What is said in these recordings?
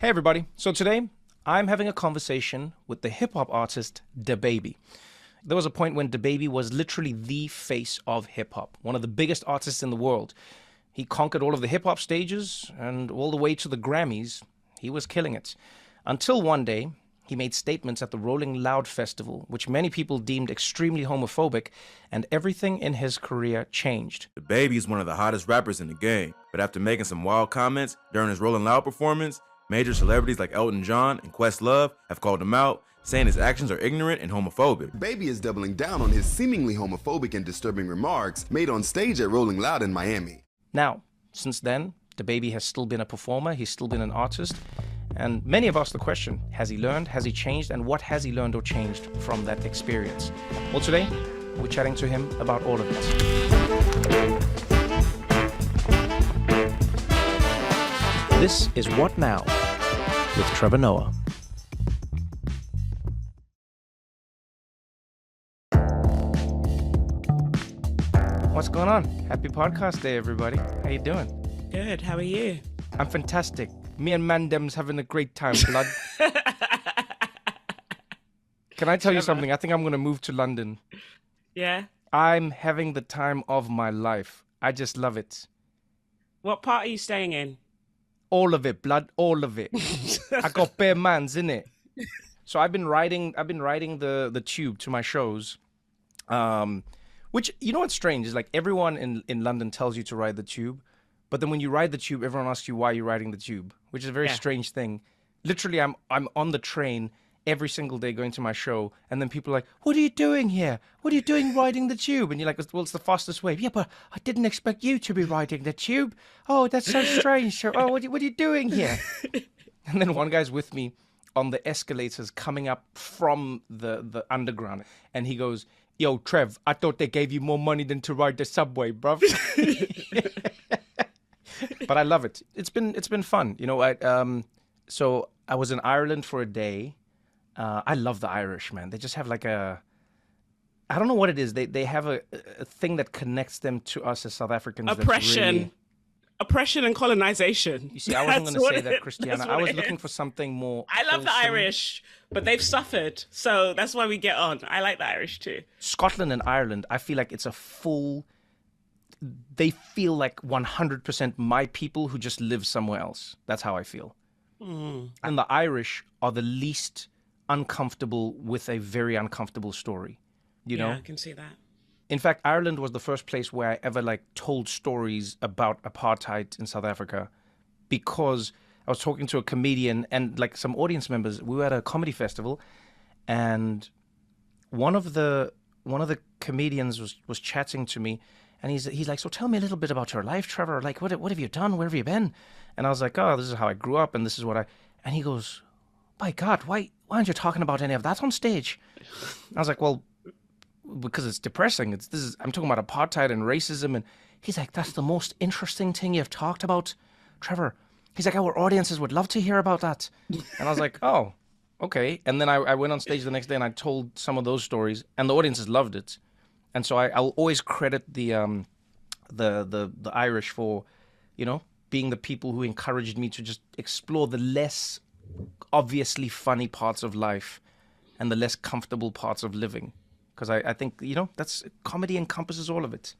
Hey everybody, so today I'm having a conversation with the hip-hop artist DaBaby. There was a point when DaBaby was literally the face of hip-hop, one of the biggest artists in the world. He conquered all of the hip-hop stages and all the way to the Grammys. He was killing it. Until one day, he made statements at the Rolling Loud Festival, which many people deemed extremely homophobic, and everything in his career changed. DaBaby is one of the hottest rappers in the game, but after making some wild comments during his Rolling Loud performance, major celebrities like Elton John and Questlove have called him out, saying his actions are ignorant and homophobic. DaBaby is doubling down on his seemingly homophobic and disturbing remarks made on stage at Rolling Loud in Miami. Now, since then, DaBaby has still been a performer, he's still been an artist, and many have asked the question, has he learned, has he changed, and what has he learned or changed from that experience? Well, today, we're chatting to him about all of it. This is What Now with Trevor Noah. What's going on? Happy podcast day, everybody. How you doing? Good. How are you? I'm fantastic. Me and Mandem's having a great time, blood. Can I tell you something? I think I'm going to move to London. Yeah? I'm having the time of my life. I just love it. What part are you staying in? All of it, blood, all of it. I got bare mans in it. So I've been riding the tube to my shows. Which, you know what's strange is like everyone in London tells you to ride the tube, but then when you ride the tube, everyone asks you why you're riding the tube, which is a very strange thing. Literally, I'm on the train every single day going to my show, and then people are like, what are you doing here? What are you doing riding the tube? And you're like, well, it's the fastest way. Yeah, but I didn't expect you to be riding the tube. Oh, that's so strange. So, what are you doing here? And then one guy's with me on the escalators coming up from the underground, and he goes, yo, Trev, I thought they gave you more money than to ride the subway, bruv. But I love it. It's been fun. You know, so I was in Ireland for a day. I love the Irish, man. They just have like I don't know what it is. They have a thing that connects them to us as South Africans. Oppression. Oppression and colonization. You see, I wasn't going to say that, Christiana. I was looking for something more I love the wholesome. Irish, but they've suffered. So that's why we get on. I like the Irish too. Scotland and Ireland, I feel like it's a full... They feel like 100% my people who just live somewhere else. That's how I feel. And the Irish are the least uncomfortable with a very uncomfortable story. You know? Yeah, I can see that. In fact, Ireland was the first place where I ever told stories about apartheid in South Africa, because I was talking to a comedian and some audience members. We were at a comedy festival, and one of the comedians was chatting to me, and he's like, so tell me a little bit about your life, Trevor. Like, what have you done? Where have you been? And I was like, oh, this is how I grew up, and this is what and he goes, my God, why aren't you talking about any of that on stage? I was like, well, because it's depressing. I'm talking about apartheid and racism. And he's like, that's the most interesting thing you've talked about, Trevor. He's like, our audiences would love to hear about that. And I was like, oh, okay. And then I went on stage the next day and I told some of those stories, and the audiences loved it. And so I'll always credit the Irish for, being the people who encouraged me to just explore the less obviously funny parts of life and the less comfortable parts of living. Because I think, that's comedy encompasses all of it.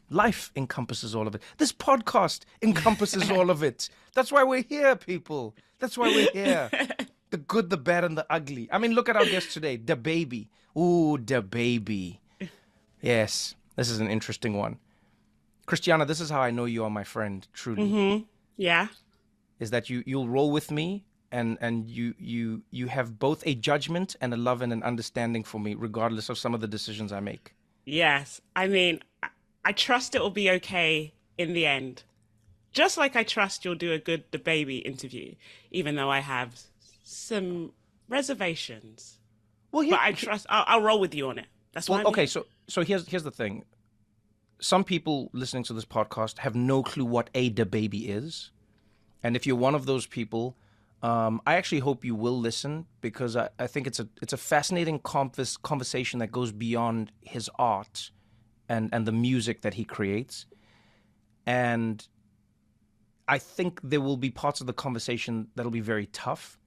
Life encompasses all of it. This podcast encompasses all of it. That's why we're here, people. That's why we're here. The good, the bad, and the ugly. I mean, look at our guest today, DaBaby. Ooh, DaBaby. Yes, this is an interesting one. Christiana, this is how I know you are my friend, truly. Mm-hmm. Yeah. Is that you'll roll with me, and you have both a judgment and a love and an understanding for me, regardless of some of the decisions I make. Yes. I mean, I trust it will be okay in the end. Just like I trust you'll do a good DaBaby interview, even though I have some reservations. Well, but I trust I'll roll with you on it. That's what I mean. Okay, so here's the thing. Some people listening to this podcast have no clue what a DaBaby is. And if you're one of those people, I actually hope you will listen, because I think it's a fascinating conversation that goes beyond his art and the music that he creates. And I think there will be parts of the conversation that'll be very tough.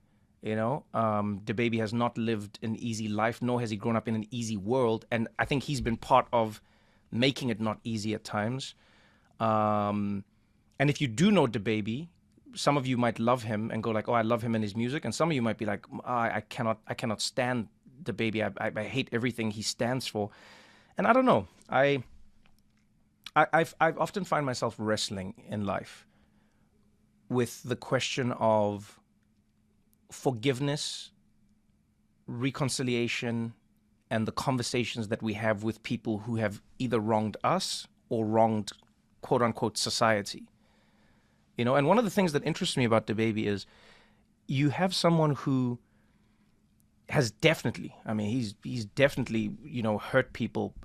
You know, DaBaby has not lived an easy life, nor has he grown up in an easy world. And I think he's been part of making it not easy at times. And if you do know DaBaby, some of you might love him and go like, oh, I love him and his music. And some of you might be like, I cannot stand DaBaby. I hate everything he stands for. And I don't know. I often find myself wrestling in life with the question of forgiveness, reconciliation, and the conversations that we have with people who have either wronged us or wronged, quote unquote, society. You know, and one of the things that interests me about DaBaby is you have someone who has definitely, I mean, he's definitely, you know, hurt people,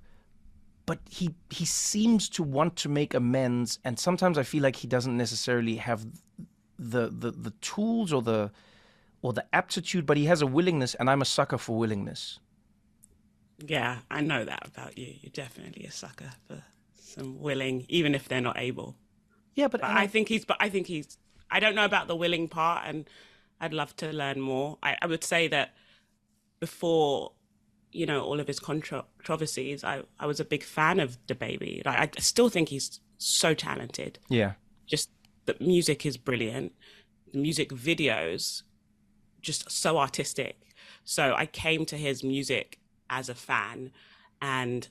but he seems to want to make amends, and sometimes I feel like he doesn't necessarily have the tools or the aptitude, but he has a willingness, and I'm a sucker for willingness. Yeah, I know that about you. You're definitely a sucker for some willing, even if they're not able. Yeah, but I think he's. I don't know about the willing part, and I'd love to learn more. I would say that before, you know, all of his controversies, I was a big fan of DaBaby. I still think he's so talented. Yeah. Just the music is brilliant. The music videos, just so artistic. So I came to his music as a fan, and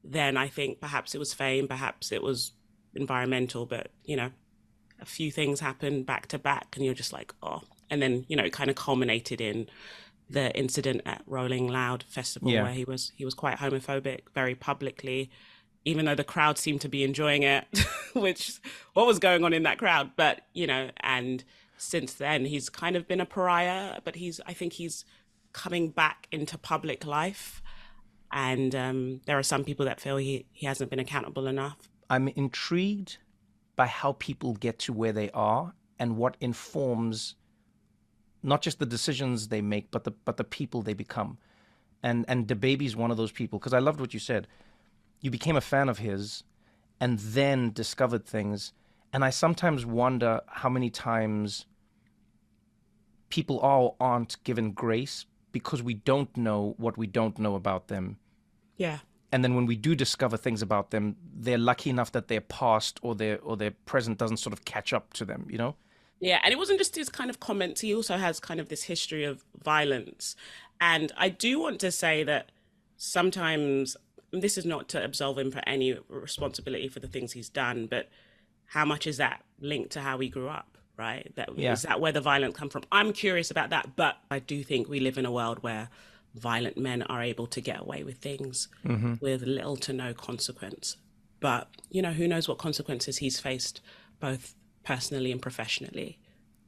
then I think perhaps it was fame, perhaps it was environmental, but you know, a few things happened back to back, and you're just like, oh. And then, you know, it kind of culminated in the incident at Rolling Loud Festival, where he was quite homophobic very publicly, even though the crowd seemed to be enjoying it, which what was going on in that crowd? But you know, and since then he's kind of been a pariah, but I think he's coming back into public life, and there are some people that feel he hasn't been accountable enough. I'm intrigued by how people get to where they are and what informs not just the decisions they make, but the people they become. And DaBaby's one of those people, because I loved what you said. You became a fan of his and then discovered things. And I sometimes wonder how many times people aren't given grace because we don't know what we don't know about them. Yeah. And then when we do discover things about them, they're lucky enough that their past or their present doesn't sort of catch up to them, you know? Yeah, and it wasn't just his kind of comments. He also has kind of this history of violence. And I do want to say that sometimes, and this is not to absolve him for any responsibility for the things he's done, but how much is that linked to how he grew up, right? Is that where the violence come from? I'm curious about that, but I do think we live in a world where violent men are able to get away with things with little to no consequence. But, you know, who knows what consequences he's faced both personally and professionally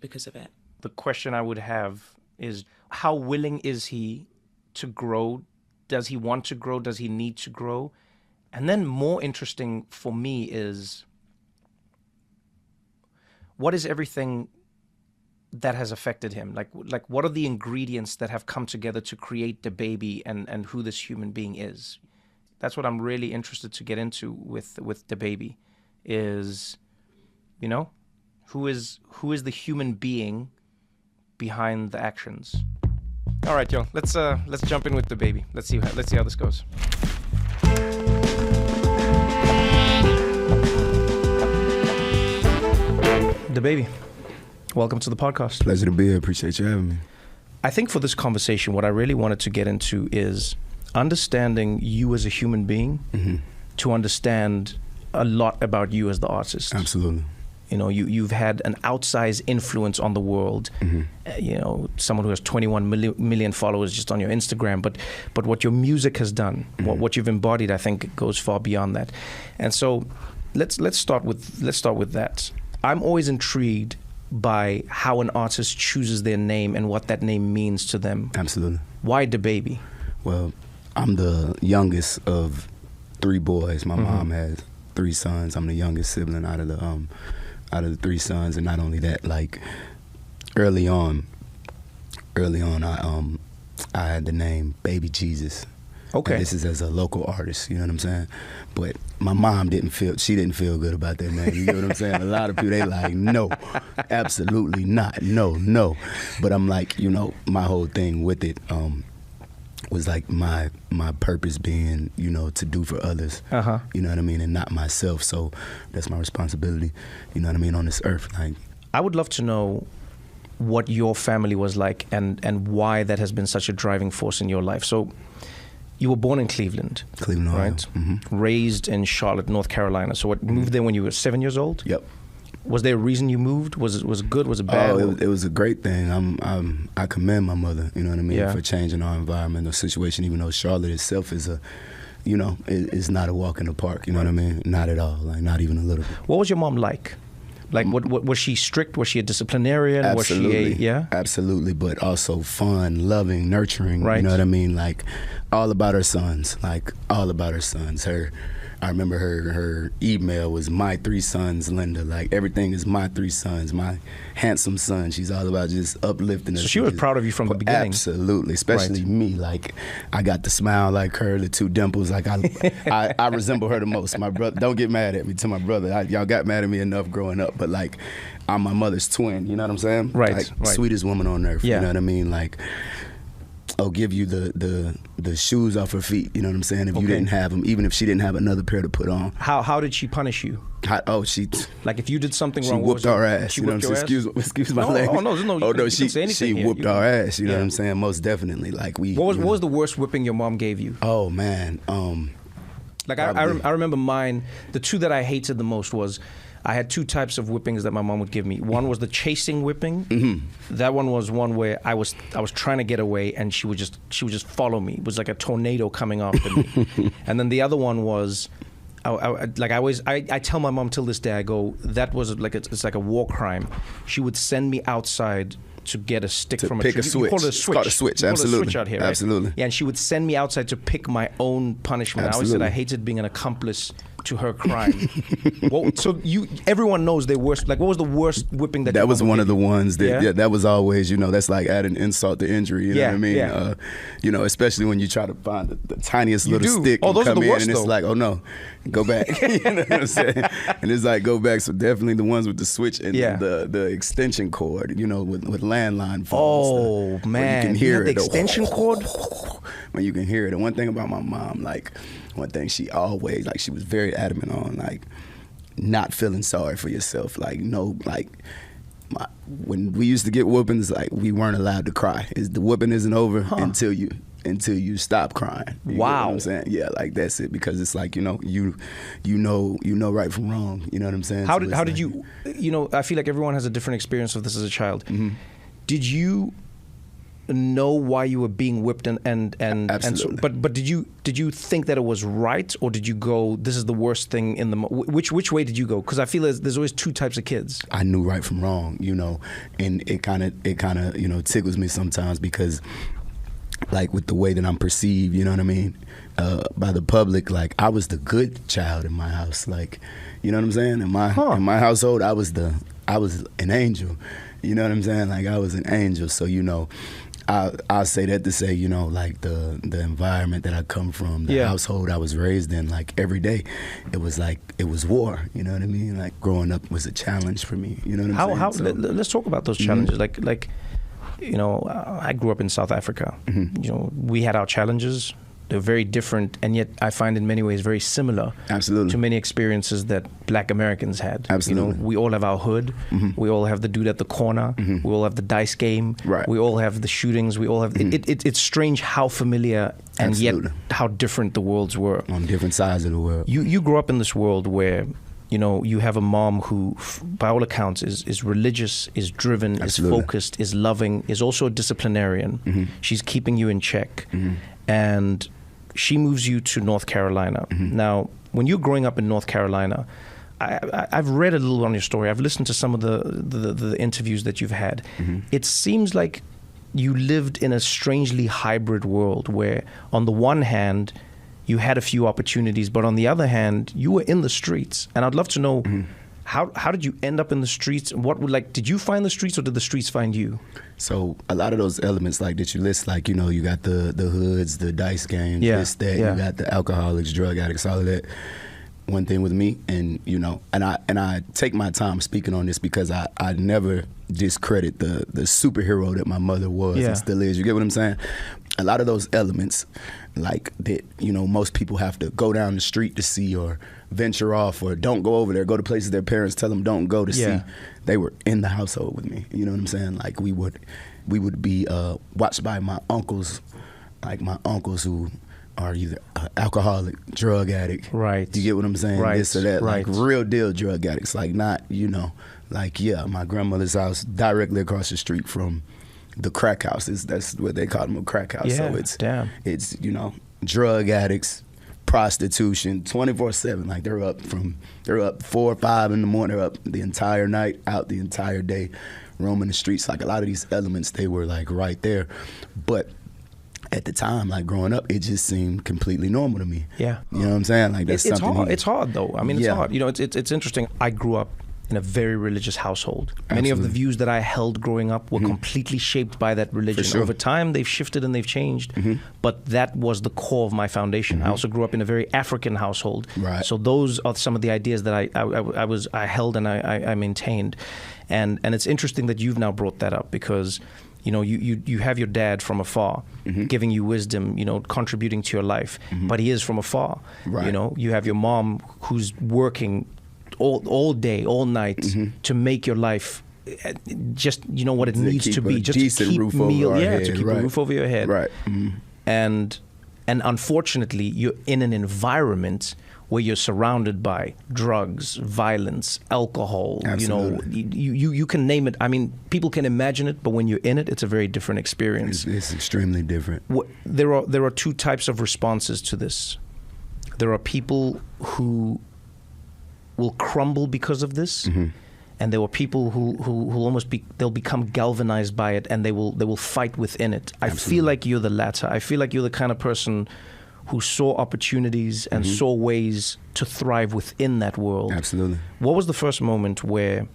because of it. The question I would have is, how willing is he to grow? Does he want to grow? Does he need to grow? And then more interesting for me is, what is everything that has affected him? Like what are the ingredients that have come together to create DaBaby and who this human being is? That's what I'm really interested to get into with DaBaby is, you know, who is the human being behind the actions? All right, yo, let's jump in with DaBaby. Let's see how this goes. DaBaby, welcome to the podcast. Pleasure to be here. Appreciate you having me. I think for this conversation, what I really wanted to get into is understanding you as a human being, to understand a lot about you as the artist. Absolutely. You know, you've had an outsized influence on the world. You know, someone who has 21 million followers just on your Instagram, but what your music has done, what you've embodied, I think goes far beyond that. And so, let's start with that. I'm always intrigued by how an artist chooses their name and what that name means to them. Absolutely. Why DaBaby? Well, I'm the youngest of 3 boys. My mom has 3 sons. I'm the youngest sibling out of the 3 sons, and not only that, like early on, I had the name Baby Jesus, Okay. And this is as a local artist, you know what I'm saying? But my mom didn't feel good about that, man. You know what I'm saying? A lot of people, they like, no, absolutely not, no. But I'm like, you know, my whole thing with it was like my purpose being, you know, to do for others, you know what I mean, and not myself. So that's my responsibility, you know what I mean, on this earth. Like, I would love to know what your family was like and why that has been such a driving force in your life. So you were born in Cleveland, Ohio. right? Raised in Charlotte, North Carolina. So what, moved there when you were 7 years old? Yep. Was there a reason you moved? Was it good? Was it bad? Oh, it was a great thing. I commend my mother, you know what I mean, for changing our environmental situation, even though Charlotte itself is is not a walk in the park, you know what I mean? Not at all, like not even a little bit. What was your mom like? Like, what was she strict? Was she a disciplinarian? Absolutely. Was she Absolutely, but also fun, loving, nurturing, right. You know what I mean? Like, all about her sons, I remember her email was my 3 sons, Linda. Like, everything is my 3 sons, my handsome son. She's all about just uplifting us. So she was proud of you from the beginning. Absolutely, especially me. Like, I got the smile like her, the 2 dimples. Like, I resemble her the most. My brother, don't get mad at me. To my brother, y'all got mad at me enough growing up, but like, I'm my mother's twin. You know what I'm saying? Right. Like, right. Sweetest woman on earth. Yeah. You know what I mean? Like, I'll give you the shoes off her feet, you know what I'm saying, if you didn't have them, even if she didn't have another pair to put on. How did she punish you? She Like, if you did something she wrong, whooped our ass. She you know whooped what I'm your saying? ass? Excuse my language. She whooped our ass, you know what I'm saying? Most definitely. Like, What was the worst whipping your mom gave you? Oh man. Like, I remember mine. The 2 that I hated the most was, I had 2 types of whippings that my mom would give me. One was the chasing whipping. That one was one where I was trying to get away, and she would just follow me. It was like a tornado coming after me. And then the other one was, I tell my mom till this day, I go, that was like it's like a war crime. She would send me outside to get a stick from a tree. Pick a switch. You call it a switch. It's called a switch. You Absolutely. call it a switch out here, right? Absolutely. Yeah, and she would send me outside to pick my own punishment. Absolutely. I always said I hated being an accomplice to her crime. Everyone knows their worst. Like, what was the worst whipping that? That was one of the ones that Yeah? that was always, you know, that's like adding insult to injury. You know what I mean? Yeah. You know, especially when you try to find the tiniest little do. stick. Oh, and those are come the in worst, and it's though. like, oh no, go back. You know what I'm saying? And it's like, go back. So definitely the ones with the switch and the extension cord. You know, with landline phones. Oh man, you can hear the it. extension cord. When you can hear it. And one thing about my mom, like, one thing she always, like, she was very adamant on, like, not feeling sorry for yourself. Like, no, like, when we used to get whoopings, like, we weren't allowed to cry. The whooping isn't over until you stop crying. You Wow. know what I'm saying? Yeah, like, that's it. Because it's like, you know right from wrong. You know what I'm saying? How So did it's you? like, You know, I feel like everyone has a different experience of this as a child. Did you know why you were being whipped and so, Absolutely. but did you think that it was right, or did you go, this is the worst thing in the which way did you go? Because I feel there's always 2 types of kids. I knew right from wrong, you know, and it kind of you know, tickles me sometimes because, like, with the way that I'm perceived, you know what I mean, by the public, like, I was the good child in my house, like, you know what I'm saying? In my household, I was an angel, you know what I'm saying? Like, I was an angel, so, you know, I'll say that to say, you know, like, the environment that I come from, the household I was raised in, like, every day, it was like, it was war, you know what I mean? Like, growing up was a challenge for me, you know what I'm saying? Let's talk about those challenges. Like, you know, I grew up in South Africa. You know, we had our challenges. They're very different, and yet I find in many ways very similar. Absolutely. To many experiences that Black Americans had. Absolutely. You know, we all have our hood. We all have the dude at the corner. We all have the dice game. Right. We all have the shootings. We all have. It's strange how familiar and Absolutely. yet how different the worlds were. On different sides of the world. You grew up in this world where, you know, you have a mom who, by all accounts, is religious, is driven, Absolutely. is focused, is loving, is also a disciplinarian. She's keeping you in check. And she moves you to North Carolina. Now, when you're growing up in North Carolina, I've read a little on your story. I've listened to some of the interviews that you've had. It seems like you lived in a strangely hybrid world where, on the one hand, you had a few opportunities, but on the other hand, you were in the streets. And I'd love to know How did you end up in the streets? What would did you find the streets or did the streets find you? So a lot of those elements like that you list, like, you know, you got the hoods, the dice games, this, that, you got the alcoholics, drug addicts, all of that. One thing with me, and you know, and I take my time speaking on this because I never discredit the superhero that my mother was and still is. You get what I'm saying? A lot of those elements, like that, you know, most people have to go down the street to see or venture off or don't go over there, go to places their parents tell them don't go to see. They were in the household with me. You know what I'm saying? Like we would be watched by my uncles, like my uncles who are either alcoholic, drug addict. Right. You get what I'm saying? Right. This or that. Right. Like real deal drug addicts. Like not, you know, like, my grandmother's house directly across the street from the crack house. That's what they call them, a crack house. Yeah, so it's, you know, drug addicts, prostitution, 24/7. Like they're up 4 or 5 in the morning, they're up the entire night, out the entire day, roaming the streets. Like a lot of these elements, they were like right there. But at the time, like growing up, it just seemed completely normal to me. Yeah. You know what I'm saying? Like that's it's something. hard. It's hard though. I mean, it's hard. You know, it's interesting. I grew up in a very religious household. Many of the views that I held growing up were completely shaped by that religion. For sure. Over time, they've shifted and they've changed, but that was the core of my foundation. I also grew up in a very African household. Right. So those are some of the ideas that I held and I maintained. And it's interesting that you've now brought that up because, you know, you have your dad from afar, giving you wisdom, you know, contributing to your life, but he is from afar. Right. You know, you have your mom who's working all day, all night to make your life just, you know, what it needs to be, just to keep to keep a roof over your head. Right. And unfortunately, you're in an environment where you're surrounded by drugs, violence, alcohol. Absolutely. You know, you can name it. I mean, people can imagine it, but when you're in it, it's a very different experience. It's extremely different. There are two types of responses to this. There are people who will crumble because of this, and there were people who almost they'll become galvanized by it, and they will fight within it. I feel like you're the latter. I feel like you're the kind of person who saw opportunities and saw ways to thrive within that world. Absolutely. What was the first moment where,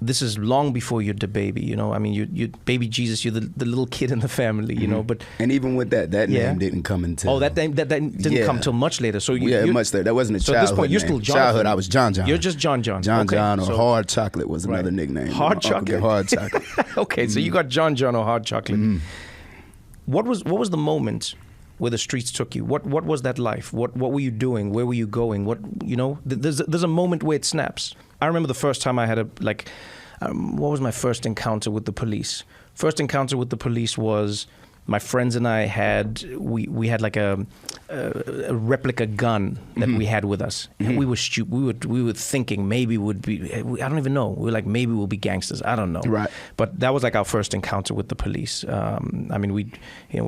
this is long before you're DaBaby, you know? I mean, you baby Jesus, you're the little kid in the family, you know? But and even with that name didn't come until. that name didn't come till much later. So much later. That wasn't a so childhood. At this point, you're name. still Jonathan. Childhood, I was John. You're just John. John, or Hard Chocolate was another nickname. Hard Chocolate. Hard Chocolate. Okay, so you got John or Hard Chocolate. What was the moment where the streets took you? What was that life? What were you doing? Where were you going? What, you know? There's a moment where it snaps. I remember the first time I had what was my first encounter with the police? First encounter with the police was my friends and I we had like a replica gun that we had with us, and we were stupid. We were thinking maybe would be, I don't even know. We were like, maybe we'll be gangsters. I don't know. Right. But that was like our first encounter with the police. I mean, we'd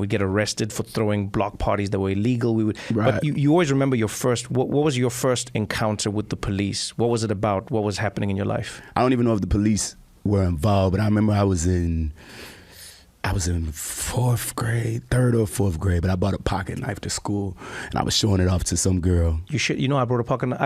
get arrested for throwing block parties that were illegal. But you always remember your first. What was your first encounter with the police? What was it about? What was happening in your life? I don't even know if the police were involved, but I remember I was in 4th grade, 3rd or 4th grade, but I bought a pocket knife to school, and I was showing it off to some girl. You know, I brought a pocket knife.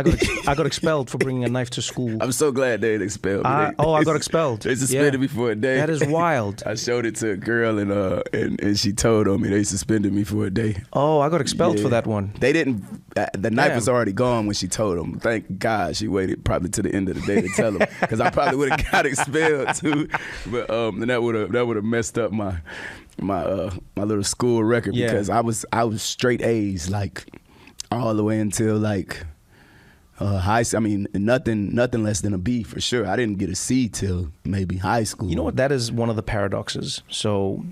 I got expelled for bringing a knife to school. I'm so glad they expelled me. I got expelled. They suspended me for a day. That is wild. I showed it to a girl, and she told on me. They suspended me for a day. Oh, I got expelled for that one. They didn't. The knife was already gone when she told them. Thank God she waited probably to the end of the day to tell them, because I probably would have got expelled too. But and that would have messed up my little school record, because I was straight A's like all the way until like high school. I mean, nothing less than a B for sure. I didn't get a C till maybe high school. You know what? That is one of the paradoxes. So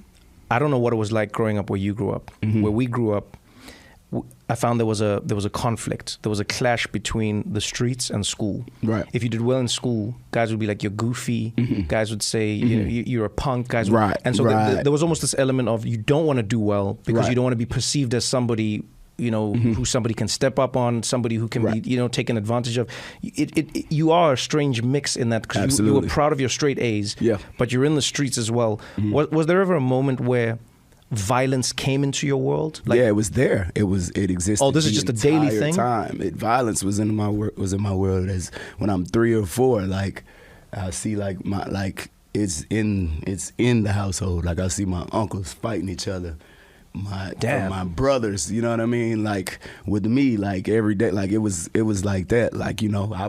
I don't know what it was like growing up where you grew up. Where we grew up, I found there was a conflict. There was a clash between the streets and school. Right. If you did well in school, guys would be like, you're goofy. Guys would say, you're a punk. Guys would, and so there was almost this element of, you don't want to do well because you don't want to be perceived as somebody, you know, who somebody can step up on, somebody who can be, you know, taken advantage of. You are a strange mix in that, because you were proud of your straight A's, but you're in the streets as well. Was there ever a moment where violence came into your world? Yeah, it was there. It existed. Oh, this is the just a daily entire thing? Time. Violence was in my world as when I'm 3 or 4. Like I see it's in the household. Like I see my uncles fighting each other. My brothers, you know what I mean? Like with me, like every day, like it was like that. Like, you know, I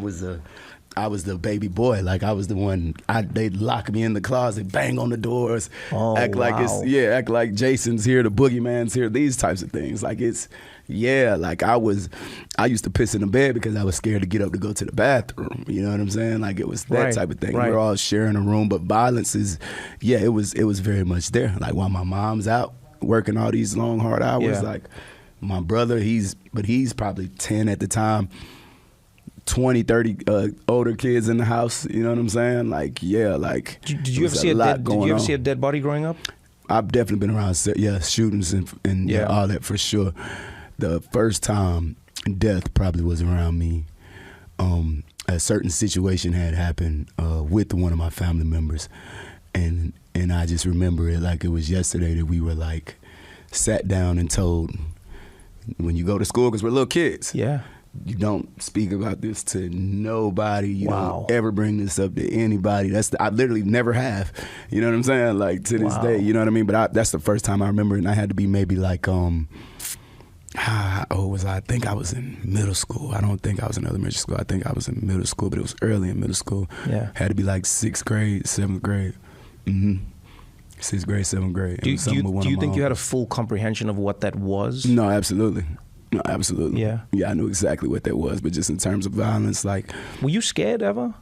was the baby boy. Like I was the one. They'd lock me in the closet, bang on the doors, act like Jason's here, the boogeyman's here, these types of things. Like like I used to piss in the bed because I was scared to get up to go to the bathroom. You know what I'm saying? Like it was that type of thing. Right. We're all sharing a room, but violence is, it was very much there. Like while my mom's out working all these long, hard hours, like my brother, he's probably 10 at the time. 20, 30 older kids in the house, you know what I'm saying? Like, like did you ever see a dead body growing up? I've definitely been around, shootings and all that for sure. The first time death probably was around me. A certain situation had happened with one of my family members, and I just remember it like it was yesterday that we were like sat down and told, when you go to school, because we're little kids. Yeah. You don't speak about this to nobody. You don't ever bring this up to anybody. I literally never have. You know what I'm saying? Like to this day, you know what I mean? But that's the first time I remember it, and I had to be maybe like, how old was I? I think I was in middle school. I don't think I was in elementary school. I think I was in middle school, but it was early in middle school. Yeah. Had to be like 6th grade, 7th grade. 6th grade, 7th grade. Do you think you had a full comprehension of what that was? No, absolutely. No, absolutely. Yeah, I knew exactly what that was, but just in terms of violence, like... Were you scared ever?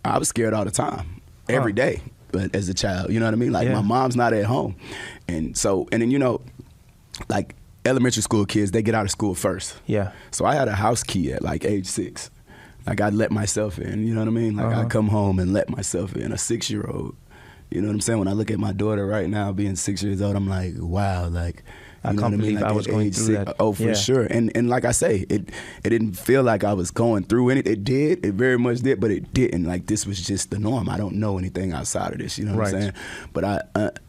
I was scared all the time, every day, but as a child, you know what I mean? Like, my mom's not at home. And then, you know, like, elementary school kids, they get out of school first. Yeah. So I had a house key at, like, age 6. Like, I'd let myself in, you know what I mean? Like, I'd come home and let myself in, a 6-year-old. You know what I'm saying? When I look at my daughter right now, being 6 years old, I'm like, wow, like... I can't believe I was going through that. Oh, for sure. And like I say, it didn't feel like I was going through anything. It did. It very much did, but it didn't. Like, this was just the norm. I don't know anything outside of this, you know what I'm saying? But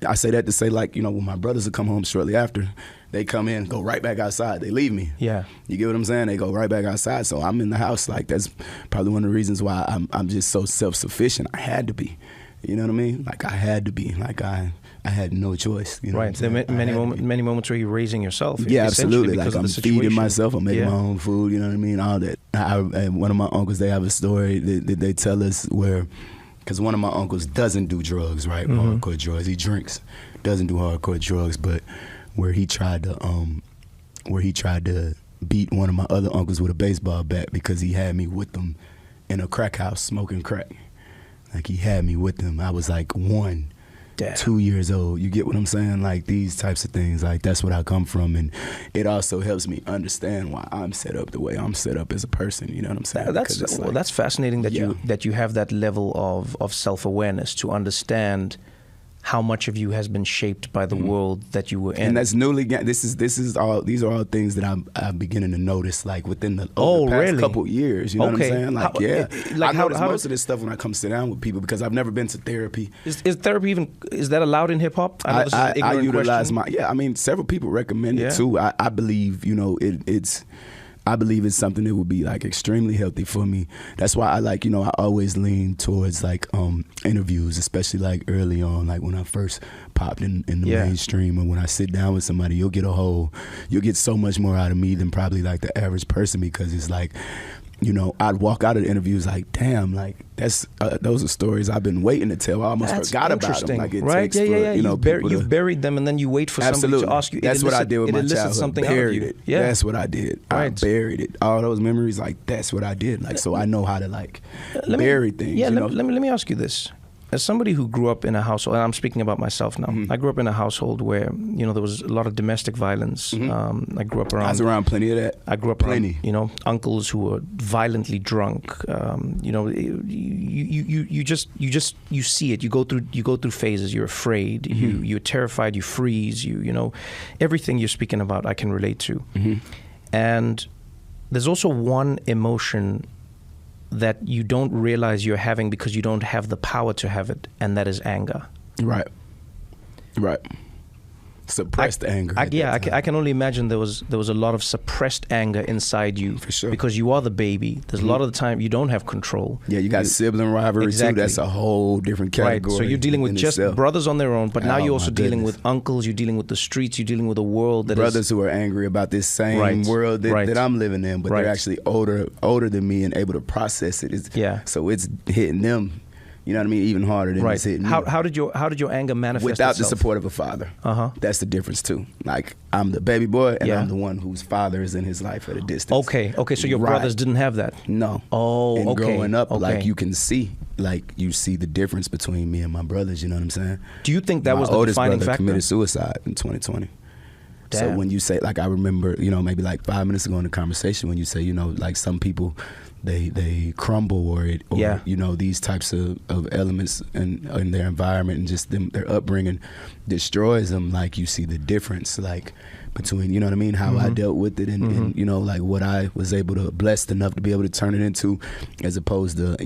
I say that to say, like, you know, when my brothers would come home shortly after, they come in, go right back outside. They leave me. Yeah. You get what I'm saying? They go right back outside. So I'm in the house. Like, that's probably one of the reasons why I'm just so self-sufficient. I had to be. You know what I mean? Like, I had to be. Like, I had no choice. You know right. There are many moments where you're raising yourself. Yeah, absolutely. Like, I'm feeding myself. I'm making my own food. You know what I mean? All that. And one of my uncles, they have a story that they tell us where, because one of my uncles doesn't do drugs, right? Hardcore drugs. He drinks, doesn't do hardcore drugs, but where he tried to beat one of my other uncles with a baseball bat because he had me with them in a crack house smoking crack. Like, he had me with them. I was like 1, 2 years old. You get what I'm saying? Like, these types of things. Like, that's what I come from. And it also helps me understand why I'm set up the way I'm set up as a person. You know what I'm saying? That's fascinating that you have that level of self-awareness to understand how much of you has been shaped by the world that you were in. And that's newly. These are all things that I'm beginning to notice, like within the past couple years. You know what I'm saying? Like, I notice most of this stuff when I come sit down with people because I've never been to therapy. Is therapy is that allowed in hip hop? I utilize I mean, several people recommend it too. I believe, you know, I believe it's something that would be like extremely healthy for me. That's why I always lean towards like interviews, especially like early on, like when I first popped in the mainstream, and when I sit down with somebody, you'll get so much more out of me than probably like the average person, because it's like, you know, I'd walk out of the interviews like, damn, like those are stories I've been waiting to tell. I almost forgot about them. Like, it takes for, you know, you've buried them, and then you wait for somebody to ask you. That's what I did with my childhood. Something buried out it. Yeah. That's what I did. I buried it. All those memories, like, that's what I did. Like, so I know how to like bury things. Yeah. Let me ask you this. As somebody who grew up in a household, and I'm speaking about myself now, I grew up in a household where, you know, there was a lot of domestic violence. I grew up around... I was around plenty of that. I grew up around, you know, uncles who were violently drunk. You know, you see it. You go through phases. You're afraid. You're terrified. You freeze. You know, everything you're speaking about, I can relate to. And there's also one emotion that you don't realize you're having because you don't have the power to have it, and that is anger. Right. suppressed anger. I can only imagine there was a lot of suppressed anger inside you. For sure. Because you are the baby. There's a lot of the time you don't have control. Yeah, you got sibling rivalry too. That's a whole different category. Right. So you're dealing with just itself. brothers on their own, but now you're also dealing goodness. with uncles. You're dealing with the streets. You're dealing with a world that brothers who are angry about this same world that I'm living in, but they're actually older than me and able to process it. So it's hitting them. You know what I mean? Even harder than it's hitting me. How did your anger manifest Without itself? the support of a father. That's the difference too. Like I'm the baby boy, and I'm the one whose father is in his life at a distance. Okay. So your brothers didn't have that. No. Oh. And okay. growing up, like you can see, like you see the difference between me and my brothers. You know what I'm saying? Do you think that was the defining factor? My oldest brother committed suicide in 2020. Damn. So when you say, like, I remember, maybe like 5 minutes ago in the conversation when you say, like some people, they crumble or these types of elements in their environment and just their upbringing destroys them. Like you see the difference, like between, you know what I mean, how I dealt with it and like what I was able to, blessed enough to be able to turn it into, as opposed to,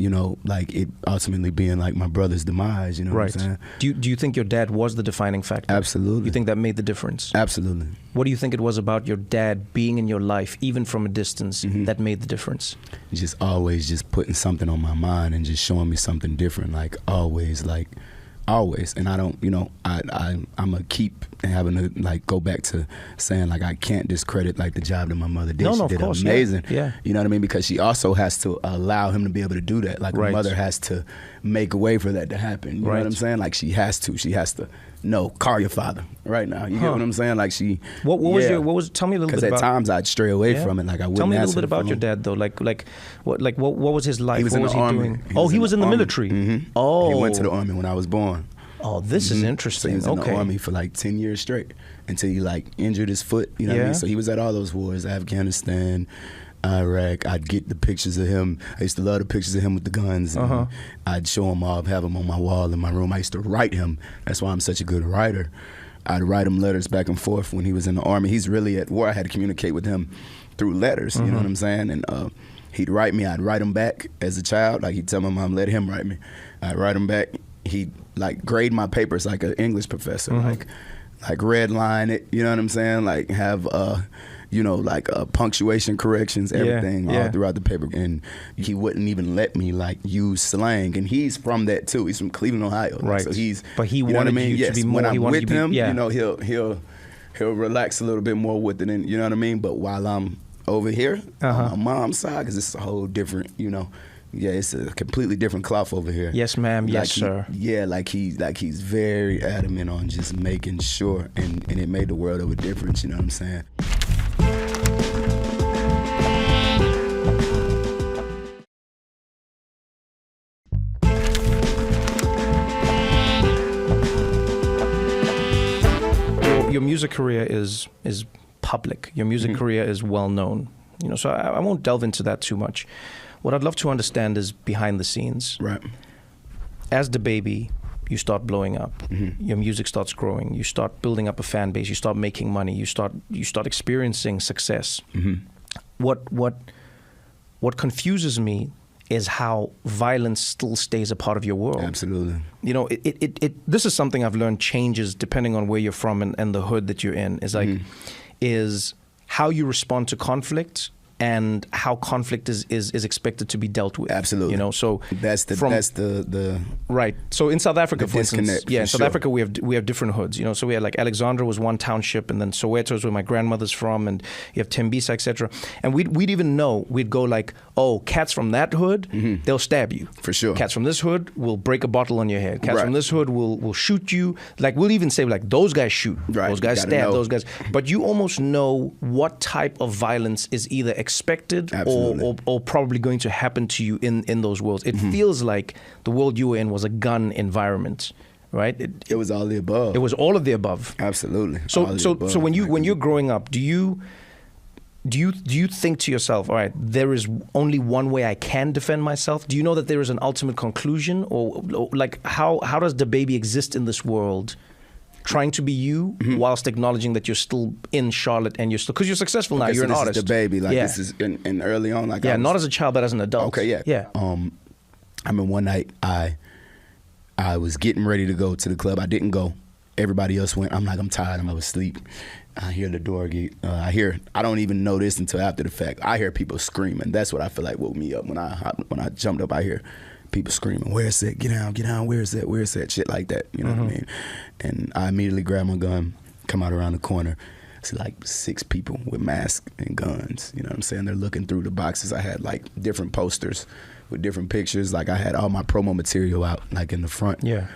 like it ultimately being like my brother's demise, you know what I'm saying? Do you think your dad was the defining factor? Absolutely. You think that made the difference? Absolutely. What do you think it was about your dad being in your life, even from a distance, that made the difference? Just always just putting something on my mind and just showing me something different, like always. And I don't, I'm gonna keep having to like go back to saying like I can't discredit like the job that my mother did. She did amazing. Yeah. You know what I mean? Because she also has to allow him to be able to do that. Like my mother has to make a way for that to happen. You know what I'm saying? Like she has to. No, call your father right now. You get what I'm saying? Like she. What was? Tell me a little bit about. Because at times I'd stray away from it. Like I wouldn't. Tell me a little answer bit about your dad though. What was his life? He was in the army. He was in the military. Mm-hmm. Oh. He went to the army when I was born. Oh, this is interesting. So he was in the army for like 10 years straight until he like injured his foot. You know what I mean? So he was at all those wars, Afghanistan, Iraq. I'd get the pictures of him. I used to love the pictures of him with the guns. And I'd show him off, have him on my wall in my room. I used to write him. That's why I'm such a good writer. I'd write him letters back and forth when he was in the army. He's really at war. I had to communicate with him through letters. You know what I'm saying? And he'd write me. I'd write him back as a child. Like he'd tell my mom, let him write me. I'd write him back. He'd like grade my papers like an English professor, like red line it, you know what I'm saying? Like have punctuation corrections, everything all throughout the paper. And he wouldn't even let me like use slang. And he's from that too. He's from Cleveland, Ohio. Right. So he's, but he wanted you to be more. When I'm with him, he'll he'll relax a little bit more with it, and you know what I mean. But while I'm over here on my mom's side, because it's a whole different, it's a completely different cloth over here. Yes, ma'am. Like yes, sir. He's very adamant on just making sure, and it made the world of a difference. You know what I'm saying? Your music career is public. Your music career is well known. So I won't delve into that too much. What I'd love to understand is behind the scenes. Right. As DaBaby, you start blowing up. Your music starts growing. You start building up a fan base. You start making money. You start experiencing success. What confuses me is how violence still stays a part of your world. Absolutely. This is something I've learned changes depending on where you're from and the hood that you're in. Is how you respond to conflict and how conflict is expected to be dealt with. Absolutely. So that's the right. So in South Africa, for instance, in South sure. Africa we have different hoods. So we had like Alexandra was one township, and then Soweto is where my grandmother's from, and you have Tembisa, etc. And we'd even know, we'd go like, oh, cats from that hood, they'll stab you. For sure. Cats from this hood will break a bottle on your head. Cats from this hood will shoot you. Like we'll even say like those guys shoot, those guys stab, those guys. But you almost know what type of violence is either expected or probably going to happen to you in those worlds. It feels like the world you were in was a gun environment, right? It was all the above. It was all of the above. Absolutely. So when you're growing up, do you think to yourself, all right, there is only one way I can defend myself? Do you know that there is an ultimate conclusion, or like how does DaBaby exist in this world? Trying to be you whilst acknowledging that you're still in Charlotte and you're still, because you're successful now, you're an artist. This is DaBaby, like this is in early on, like not as a child but as an adult. Okay, yeah. I mean, one night I was getting ready to go to the club. I didn't go. everybody else went. I'm like, I'm tired. I'm asleep. I hear the door get. I don't even know this until after the fact. I hear people screaming. That's what I feel like woke me up when I jumped up. I hear people screaming, "Where's that? Get down, get down. Where's that? Where's that?" Shit like that. You know what I mean? And I immediately grab my gun, come out around the corner. It's like 6 people with masks and guns. You know what I'm saying? They're looking through the boxes. I had like different posters with different pictures. Like I had all my promo material out, like in the front. Yeah.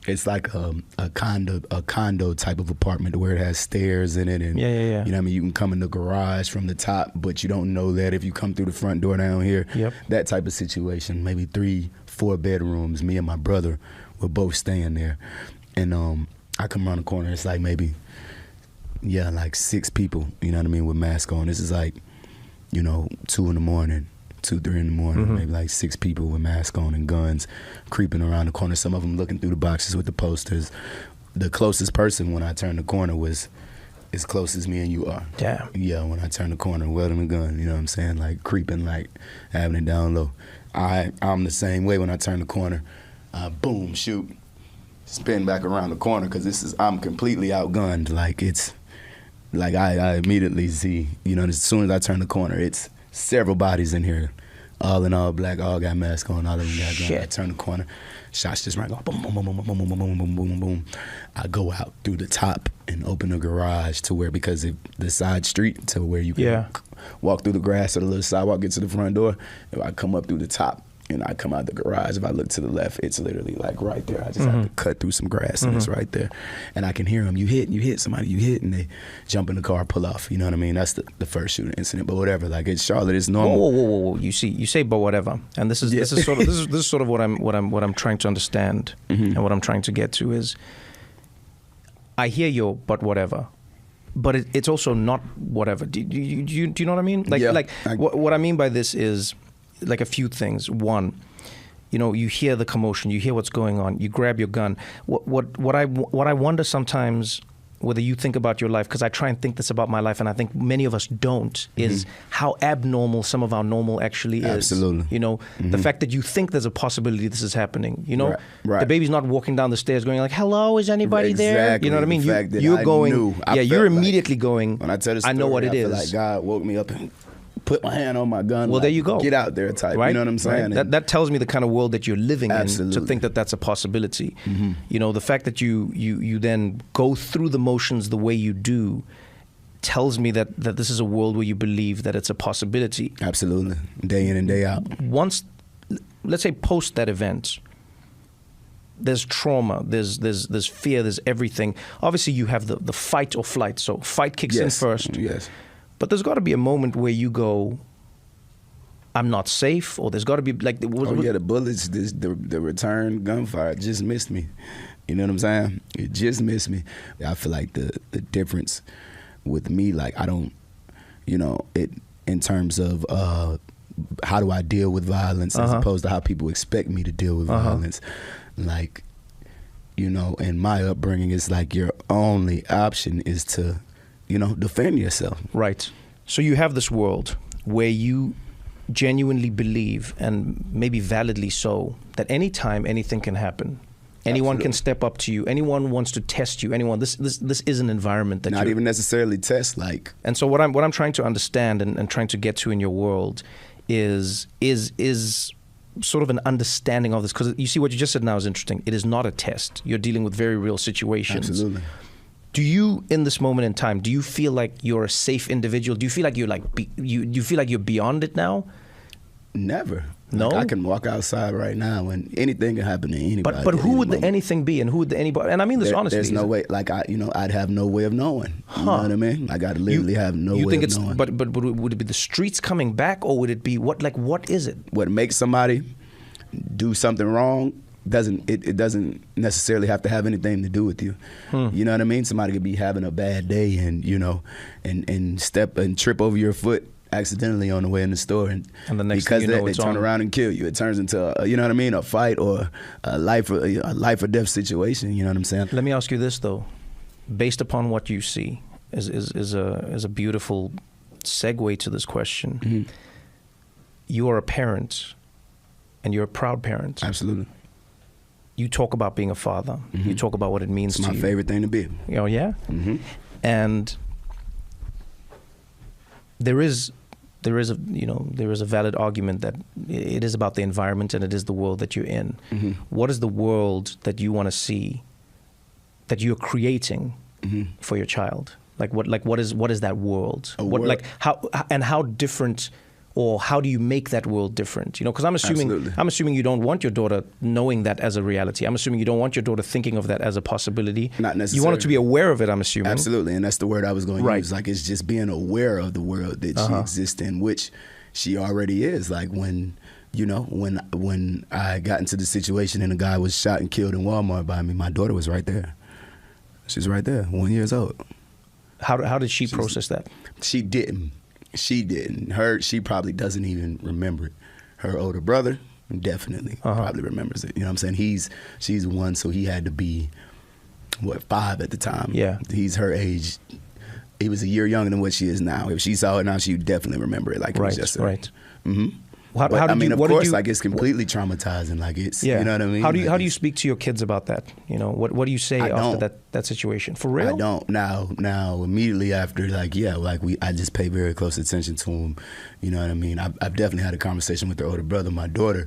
It's like a condo type of apartment where it has stairs in it, and Yeah. you know what I mean. You can come in the garage from the top, but you don't know that if you come through the front door down here. Yep. That type of situation. Maybe 3-4 bedrooms. Me and my brother were both staying there, and I come around the corner. It's like maybe like 6 people. You know what I mean, with masks on. This is like 2 in the morning. 2, 3 in the morning, maybe like 6 people with masks on and guns creeping around the corner. Some of them looking through the boxes with the posters. The closest person when I turned the corner was as close as me and you are. Damn. Yeah, when I turned the corner, wielding a gun, you know what I'm saying? Like creeping, like having it down low. I'm the same way when I turn the corner. Boom, shoot, spin back around the corner because I'm completely outgunned. Like it's, like I immediately see, as soon as I turn the corner, it's several bodies in here, all in all black, all got masks on, all of them got guns. I turn the corner, shots just rang off, boom, boom, boom, boom, boom, boom, boom, boom, boom, boom. I go out through the top and open the garage to where, because of the side street to where you can walk through the grass or the little sidewalk, get to the front door. If I come up through the top and I come out the garage, if I look to the left, it's literally like right there. I just have to cut through some grass and it's right there. And I can hear them. You hit somebody, and they jump in the car, pull off. You know what I mean? That's the first shooting incident. But whatever, like it's Charlotte, it's normal. Whoa. You say, but whatever. And this is sort of what I'm trying to understand, and what I'm trying to get to is, I hear your but whatever. But it's also not whatever. Do you know what I mean? What I mean by this is, like, a few things. One, you hear the commotion, you hear what's going on, you grab your gun. What I wonder sometimes, whether you think about your life, because I try and think this about my life, and I think many of us don't, is how abnormal some of our normal actually is. Absolutely. The fact that you think there's a possibility this is happening. Right. DaBaby's not walking down the stairs going like, "Hello, is anybody there?" Exactly. You know what I mean? The fact that You're I going. knew, You're immediately going. When I tell this I know what it I feel is. like God woke me up and put my hand on my gun. Well, there you go. Get out there, type. Right? You know what I'm saying? Right. That tells me the kind of world that you're living in, Absolutely. to think that that's a possibility. The fact that you then go through the motions the way you do tells me that this is a world where you believe that it's a possibility. Absolutely. Day in and day out. Once, let's say, post that event, there's trauma, there's fear, there's everything. Obviously, you have the fight or flight. So fight kicks in first. Yes. But there's got to be a moment where you go, "I'm not safe," or there's got to be like, the bullets, the return gunfire just missed me. You know what I'm saying? It just missed me. I feel like the difference with me, like I don't, it in terms of how do I deal with violence as opposed to how people expect me to deal with violence. Like, in my upbringing, it's like your only option is to, defend yourself. Right. So you have this world where you genuinely believe, and maybe validly so, that anytime anything can happen. Anyone can step up to you. Anyone wants to test you. This is an environment that not even necessarily test, like. And so what I'm trying to understand and trying to get to in your world is sort of an understanding of this, because you see what you just said now is interesting. It is not a test. You're dealing with very real situations. Absolutely. Do you, in this moment in time, do you feel like you're a safe individual? Do you feel like you're you feel like you're beyond it now? Never. No? Like I can walk outside right now and anything can happen to anybody. But who would the anything be, and who would the anybody? And I mean this honestly. There's no way. Like I'd have no way of knowing. You know what I mean? Like I'd literally have no way of knowing. But would it be the streets coming back, or would it be what? Like what is it? What makes somebody do something wrong doesn't necessarily have to have anything to do with you. You know what I mean? Somebody could be having a bad day and and step and trip over your foot accidentally on the way in the store, and the next because thing you know, they turn around and kill you. It turns into a fight or a life or death situation. You know what I'm saying? Let me ask you this though, based upon what you see, is a beautiful segue to this question. You are a parent, and you're a proud parent. Absolutely. you talk about being a father. You talk about what it means It's to my you. favorite thing to be. Oh yeah. And there is a valid argument that it is about the environment and it is the world that you're in. What is the world that you want to see, that you're creating for your child? What is that world? How different, or how do you make that world different? Because I'm assuming you don't want your daughter knowing that as a reality. I'm assuming you don't want your daughter thinking of that as a possibility. Not necessarily. You want her to be aware of it, I'm assuming. Absolutely, and that's the word I was going to Right. use. Like, it's just being aware of the world that she exists in, which she already is. Like, when I got into the situation and a guy was shot and killed in Walmart by me, my daughter was right there. She's right there, 1 year old. How did she process that? She didn't. She probably doesn't even remember it. Her older brother definitely probably remembers it. You know what I'm saying? She's one, so he had to be, 5 at the time. Yeah. He's her age. He was a year younger than what she is now. If she saw it now, she would definitely remember it like it was yesterday. Right. Mm-hmm. It's completely traumatizing. Like, it's, you know what I mean? How do you speak to your kids about that? What do you say after that situation? For real? I don't. Now, immediately after, I just pay very close attention to them. You know what I mean? I've definitely had a conversation with their older brother. My daughter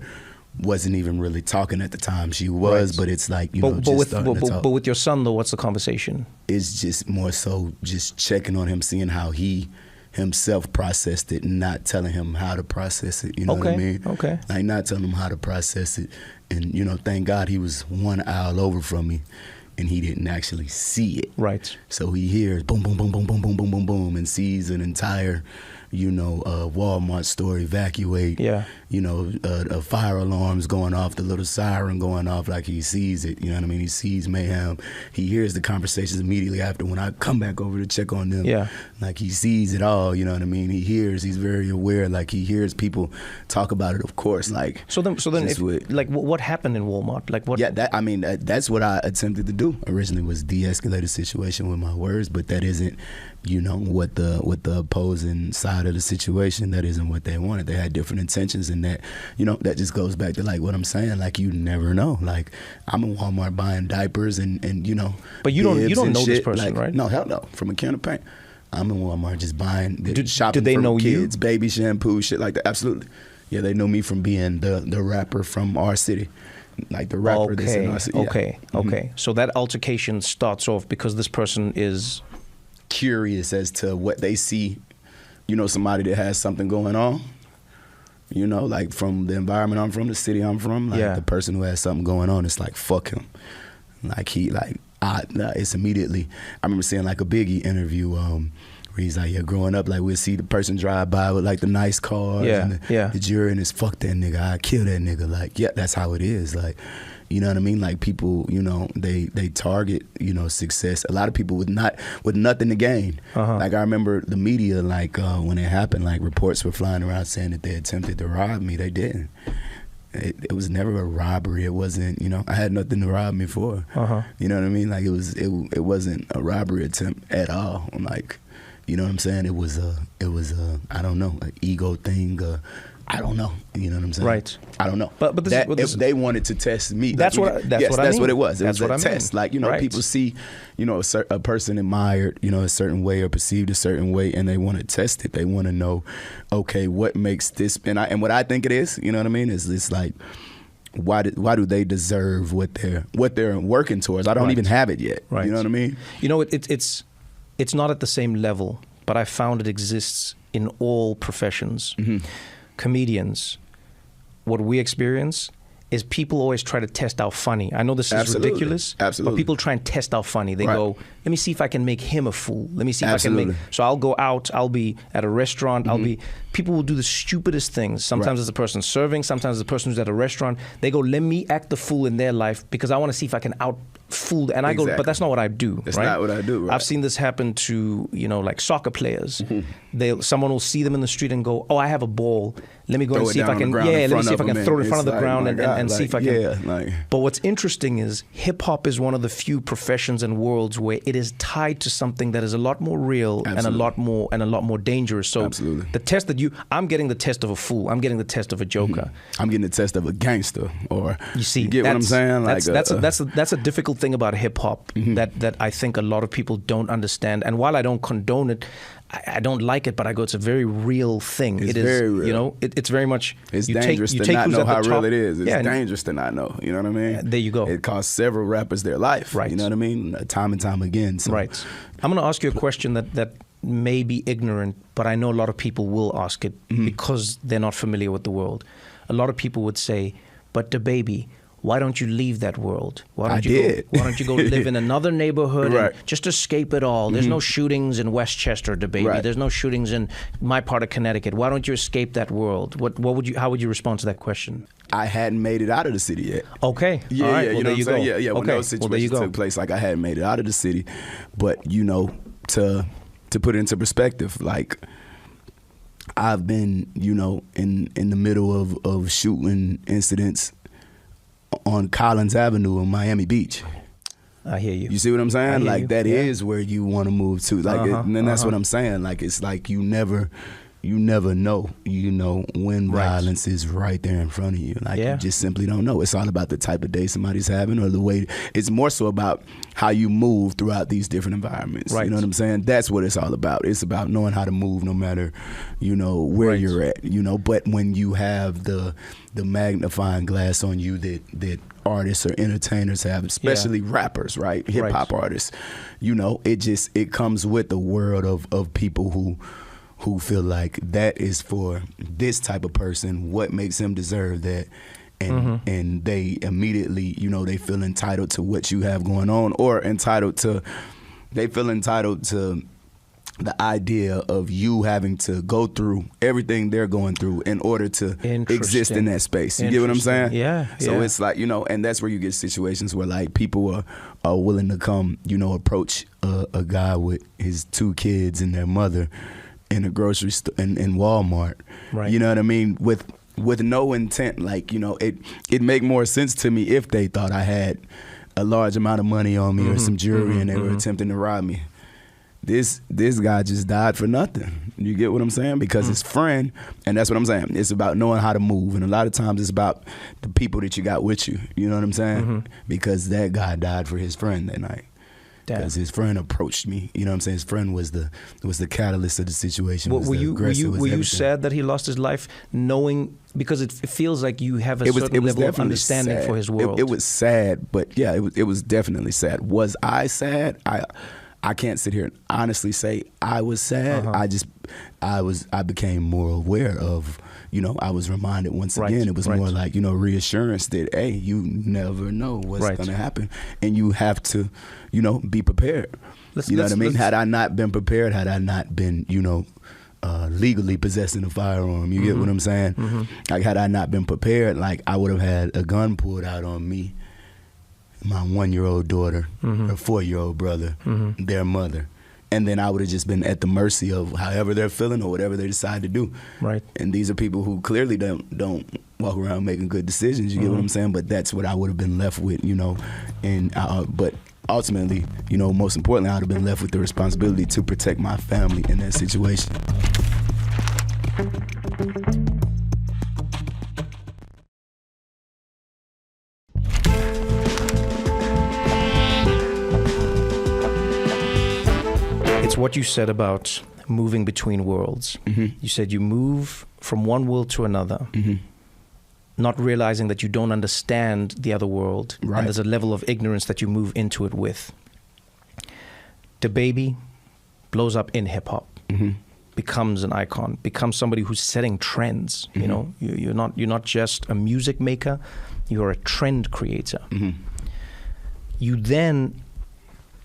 wasn't even really talking at the time. She was, Right. but it's like, but with your son though, what's the conversation? It's just more so just checking on him, seeing how he himself processed it, and not telling him how to process it. You know what I mean? Okay. Like, not telling him how to process it. And, thank God he was one aisle over from me and he didn't actually see it. Right. So he hears boom, boom, boom, boom, boom, boom, boom, boom, boom, and sees an entire, Walmart store evacuate. Yeah. Fire alarms going off, the little siren going off, like he sees it. You know what I mean? He sees mayhem. He hears the conversations immediately after when I come back over to check on them. Yeah. Like, he sees it all. You know what I mean? He's very aware. Like, he hears people talk about it. Of course. Like, So then, what happened in Walmart? Like, what? Yeah, that's what I attempted to do originally, was de-escalate the situation with my words, but that isn't, what the opposing side of the situation, that isn't what they wanted. They had different intentions, and that, that just goes back to, like, what I'm saying. Like, you never know. Like, I'm in Walmart buying diapers and But you don't know shit. this person, Like, right? No, hell no. From a can of paint. I'm in Walmart just buying, shopping did they for know you? kids, baby shampoo, shit like that. Absolutely. Yeah, they know me from being the rapper from our city. Like, the rapper that's in our city. Okay. So that altercation starts off because this person is curious as to what they see, somebody that has something going on, like, from the environment I'm from, the city I'm from, like, the person who has something going on, it's like, fuck him. Like, it's immediately, I remember seeing, like, a Biggie interview, where he's like, growing up, like, we'll see the person drive by with, like, the nice cars and the jury, and it's, fuck that nigga, I kill that nigga. Like, yeah, that's how it is. Like, you know what I mean? Like, people, they target, success. A lot of people with nothing to gain. Like, I remember the media, like, when it happened, like, reports were flying around saying that they attempted to rob me. They didn't. It was never a robbery. It wasn't, I had nothing to rob me for. You know what I mean? Like, it wasn't a robbery attempt at all. Like, you know what I'm saying? It was I don't know, an ego thing. I don't know. You know what I'm saying? Right. I don't know. But if they wanted to test me, that's what I mean. That's what it was. It was a test. Like, Right. people see, a person admired, a certain way or perceived a certain way, and they want to test it. They want to know, okay, what makes this? And what I think it is, you know what I mean? Is it's like, why do they deserve what they're working towards? I don't even have it yet. Right. You know what I mean? It's not at the same level, but I found it exists in all professions. Comedians, what we experience is people always try to test out funny. I know this is ridiculous, but people try and test out funny. They go, let me see if I can make him a fool. Let me see if I can make. So I'll go out, I'll be at a restaurant, people will do the stupidest things. Sometimes it's the person serving, sometimes it's the person who's at a restaurant. They go, let me act the fool in their life because I want to see if I can fooled, and I go, Exactly. but that's not what I do. That's right? not what I do, right. I've seen this happen to, like soccer players. Someone will see them in the street and go, "Oh, I have a ball. Let me go and see if I can. Yeah, let me see if I can throw it in front of the ground and see if I can." But what's interesting is hip hop is one of the few professions and worlds where it is tied to something that is a lot more real and a lot more dangerous. So Absolutely. the test that I'm getting the test of a fool. I'm getting the test of a joker. I'm getting the test of a gangster, or you get what I'm saying? That's a difficult thing about hip hop that I think a lot of people don't understand. And while I don't condone it, I don't like it, but I go, it's a very real thing. It's very real. It's very much. It's dangerous to not know how real it is. It's dangerous to not know. You know what I mean? There you go. It cost several rappers their life. Right. You know what I mean? Time and time again. So. Right. I'm going to ask you a question that may be ignorant, but I know a lot of people will ask it because they're not familiar with the world. A lot of people would say, "But DaBaby, why don't you leave that world? Why don't you go live in another neighborhood and just escape it all? There's no shootings in Westchester, DaBaby. Right. There's no shootings in my part of Connecticut. Why don't you escape that world?" How would you respond to that question? I hadn't made it out of the city yet. Okay. Yeah, all right. yeah. Well, You know what I'm saying? Yeah, yeah. When okay. those situations took place, like I hadn't made it out of the city. But to put it into perspective, like I've been, in the middle of shooting incidents on Collins Avenue in Miami Beach. I hear you. You see what I'm saying? Like that is Yeah. where you want to move to. Like, and then that's what I'm saying. Like it's like you never know, when violence is right there in front of you. Like you just simply don't know. It's all about the type of day somebody's having or the way. It's more so about how you move throughout these different environments. Right. You know what I'm saying? That's what it's all about. It's about knowing how to move no matter, where you're at. But when you have the magnifying glass on you that artists or entertainers have, especially rappers, right? Hip hop artists, it comes with the world of people who feel like that is for this type of person, what makes him deserve that, and they immediately, they feel entitled to what you have going on, or they feel entitled to the idea of you having to go through everything they're going through in order to exist in that space. You get what I'm saying? Yeah. So it's like, and that's where you get situations where like people are willing to come, approach a guy with his 2 kids and their mother in a grocery store in Walmart. Right. You know what I mean? With no intent. Like, it make more sense to me if they thought I had a large amount of money on me or some jewelry and they were attempting to rob me. This guy just died for nothing. You get what I'm saying? Because his friend, and that's what I'm saying, it's about knowing how to move. And a lot of times it's about the people that you got with you. You know what I'm saying? Because that guy died for his friend that night. Because his friend approached me. You know what I'm saying? His friend was the catalyst of the situation. Were you sad that he lost his life, knowing, because it feels like you have a certain level of understanding for his world? It was sad, but yeah, it was definitely sad. Was I sad? I can't sit here and honestly say I was sad. I became more aware of, I was reminded once again, it was more like, reassurance that, hey, you never know what's going to happen. And you have to, be prepared. You know what I mean? Had I not been prepared, had I not been, legally possessing a firearm, you get what I'm saying? Like, had I not been prepared, like, I would have had a gun pulled out on me, my 1-year-old daughter, her 4-year-old brother, their mother. And then I would have just been at the mercy of however they're feeling or whatever they decide to do. Right. And these are people who clearly don't walk around making good decisions. You get what I'm saying? But that's what I would have been left with, And but ultimately, most importantly, I would have been left with the responsibility to protect my family in that situation. It's what you said about moving between worlds. You said you move from one world to another, not realizing that you don't understand the other world, and there's a level of ignorance that you move into it with. DaBaby blows up in hip hop, becomes an icon, becomes somebody who's setting trends. You're not just a music maker, you're a trend creator. You then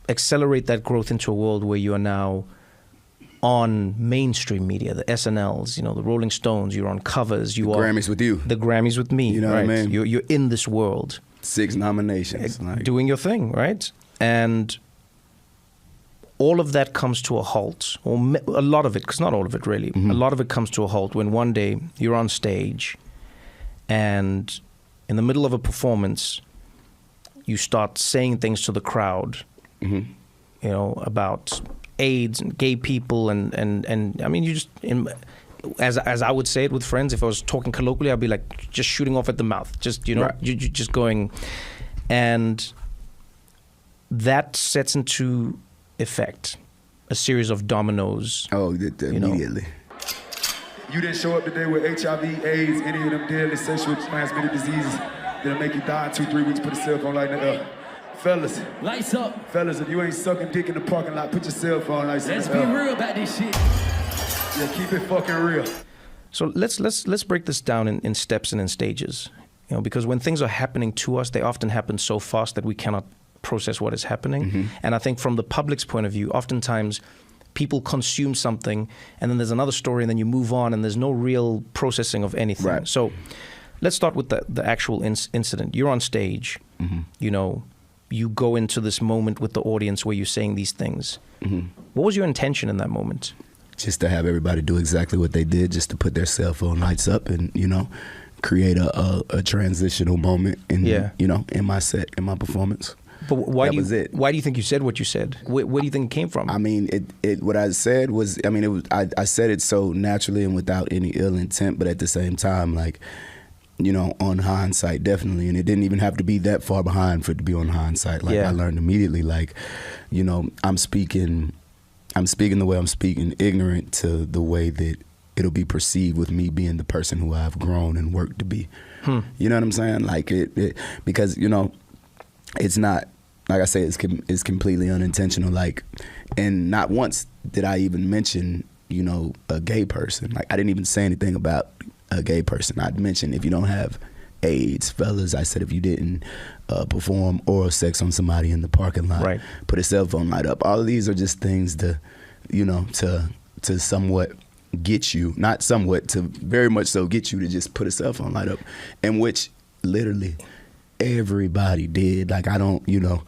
accelerate that growth into a world where you are now on mainstream media, the SNLs, the Rolling Stones, you're on covers, the Grammys with you. The Grammys with me. You know what I mean? You're in this world. 6 nominations. Doing your thing, right? And all of that comes to a halt, or a lot of it, because not all of it really, a lot of it comes to a halt when one day you're on stage and in the middle of a performance, you start saying things to the crowd, you know, about AIDS and gay people, and I mean, you just, as I would say it with friends, if I was talking colloquially, I'd be like just shooting off at the mouth, just, you know, Right. you just going, and that sets into effect a series of dominoes. Oh, immediately. You didn't show up today with HIV, AIDS, any of them deadly sexual transmitted diseases that'll make you die in 2-3 weeks. Put a cell phone light in the air. Fellas. Lights up. Fellas, if you ain't sucking dick in the parking lot, put your cell phone lights in Let's the be air. real about this shit. Yeah, keep it fucking real. So let's break this down in steps and in stages, you know, because when things are happening to us, they often happen so fast that we cannot process what is happening. And I think from the public's point of view, oftentimes people consume something and then there's another story and then you move on and there's no real processing of anything. Right. So let's start with the actual incident. You're on stage, you know, you go into this moment with the audience where you're saying these things. What was your intention in that moment? Just to have everybody do exactly what they did, just to put their cell phone lights up and, you know, create a transitional moment in, you know, in my set, in my performance. But why That was it. Why do you think you said what you said? Where do you think it came from? I mean, what I said was, I mean, it was, I said it so naturally and without any ill intent, but at the same time, like, you know, on hindsight, definitely. And it didn't even have to be that far behind for it to be on hindsight. Like, I learned immediately, like, you know, I'm speaking the way I'm speaking, ignorant to the way that it'll be perceived with me being the person who I've grown and worked to be. You know what I'm saying? Like, because, you know, it's not, like I say, it's completely unintentional. Like, and not once did I even mention, you know, a gay person. Like, I didn't even say anything about a gay person. I'd mentioned if you don't have AIDS, fellas, I said if you didn't perform oral sex on somebody in the parking lot, put a cell phone light up. All of these are just things to, you know, to somewhat get you, not somewhat, to very much so get you to just put a cell phone light up, in which literally everybody did. Like, I don't, you know.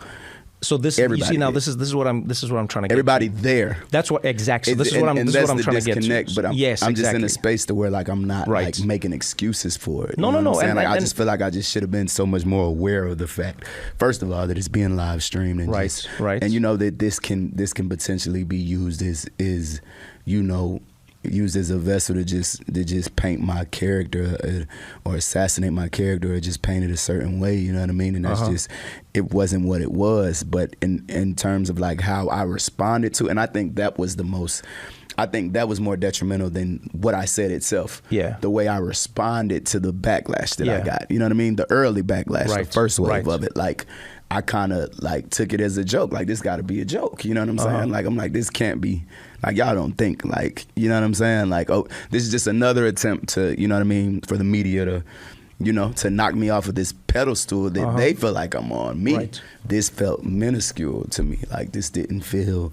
So this, you see, now this is what I'm trying to get. Everybody there. That's what exactly. So this is what I'm trying to get to. But I'm just in a space to where, like, I'm not like making excuses for it. No. And I just feel like I just should have been so much more aware of the fact, first of all, that it's being live streamed and and you know that this can potentially be used as you know, used as a vessel to just paint my character or assassinate my character or just paint it a certain way, you know what I mean? And that's just, it wasn't what it was. But in terms of like how I responded to, and I think that was more detrimental than what I said itself. Yeah. The way I responded to the backlash that I got. You know what I mean? The early backlash, the first wave of it. Like, I kind of like took it as a joke. Like, this got to be a joke. You know what I'm saying? Like, I'm like, this can't be, like, y'all don't think, like, you know what I'm saying? Like, oh, this is just another attempt to, you know what I mean, for the media to, you know, to knock me off of this pedestal that they feel like I'm on. Me, this felt minuscule to me. Like, this didn't feel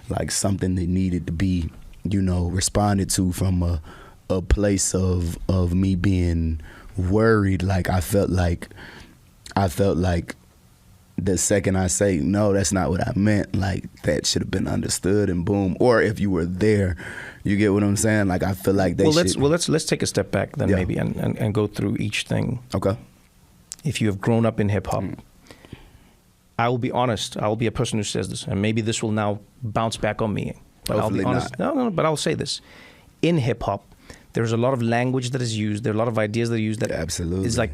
like something that needed to be, you know, responded to from a place of me being worried. Like, I felt like the second I say, no, that's not what I meant, like, that should have been understood and boom. Or if you were there, you get what I'm saying? Like, I feel like they should. Let's take a step back then maybe and go through each thing. Okay. If you have grown up in hip hop, I will be honest, I will be a person who says this, and maybe this will now bounce back on me. But Hopefully I'll be honest. No, but I'll say this. In hip hop, there's a lot of language that is used. There are a lot of ideas that are used that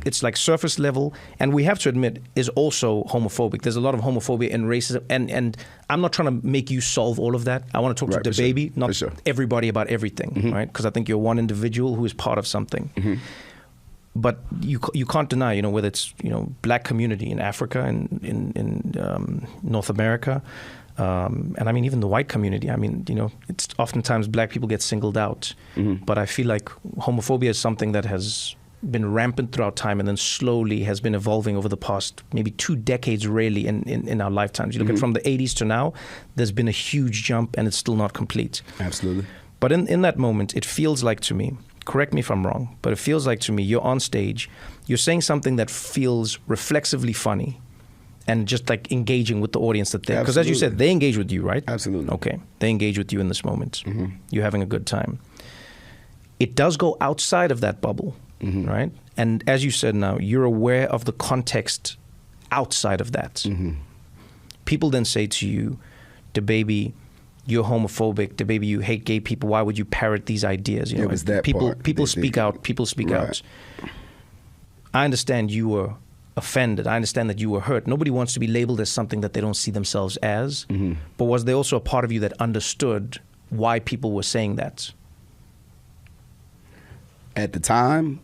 it's like surface level, and we have to admit is also homophobic. There's a lot of homophobia and racism, and I'm not trying to make you solve all of that. I want to talk to DaBaby, not everybody about everything, right? Because I think you're one individual who is part of something. But you can't deny, you know, whether it's, you know, black community in Africa and in North America. And I mean, even the white community, I mean, you know, it's oftentimes black people get singled out. But I feel like homophobia is something that has been rampant throughout time and then slowly has been evolving over the past maybe 2 decades really in our lifetimes. You look at from the 80s to now, there's been a huge jump and it's still not complete. Absolutely. But in that moment, it feels like to me, correct me if I'm wrong, but it feels like to me you're on stage, you're saying something that feels reflexively funny and just like engaging with the audience that they're, because as you said, they engage with you, right? Absolutely. Okay. They engage with you in this moment. You're having a good time. It does go outside of that bubble, right? And as you said now, you're aware of the context outside of that. People then say to you, DaBaby, you're homophobic. DaBaby, you hate gay people. Why would you parrot these ideas? You know, it was that people, part. people speak out. People speak out. I understand you were offended. I understand that you were hurt. Nobody wants to be labeled as something that they don't see themselves as. But was there also a part of you that understood why people were saying that? At the time,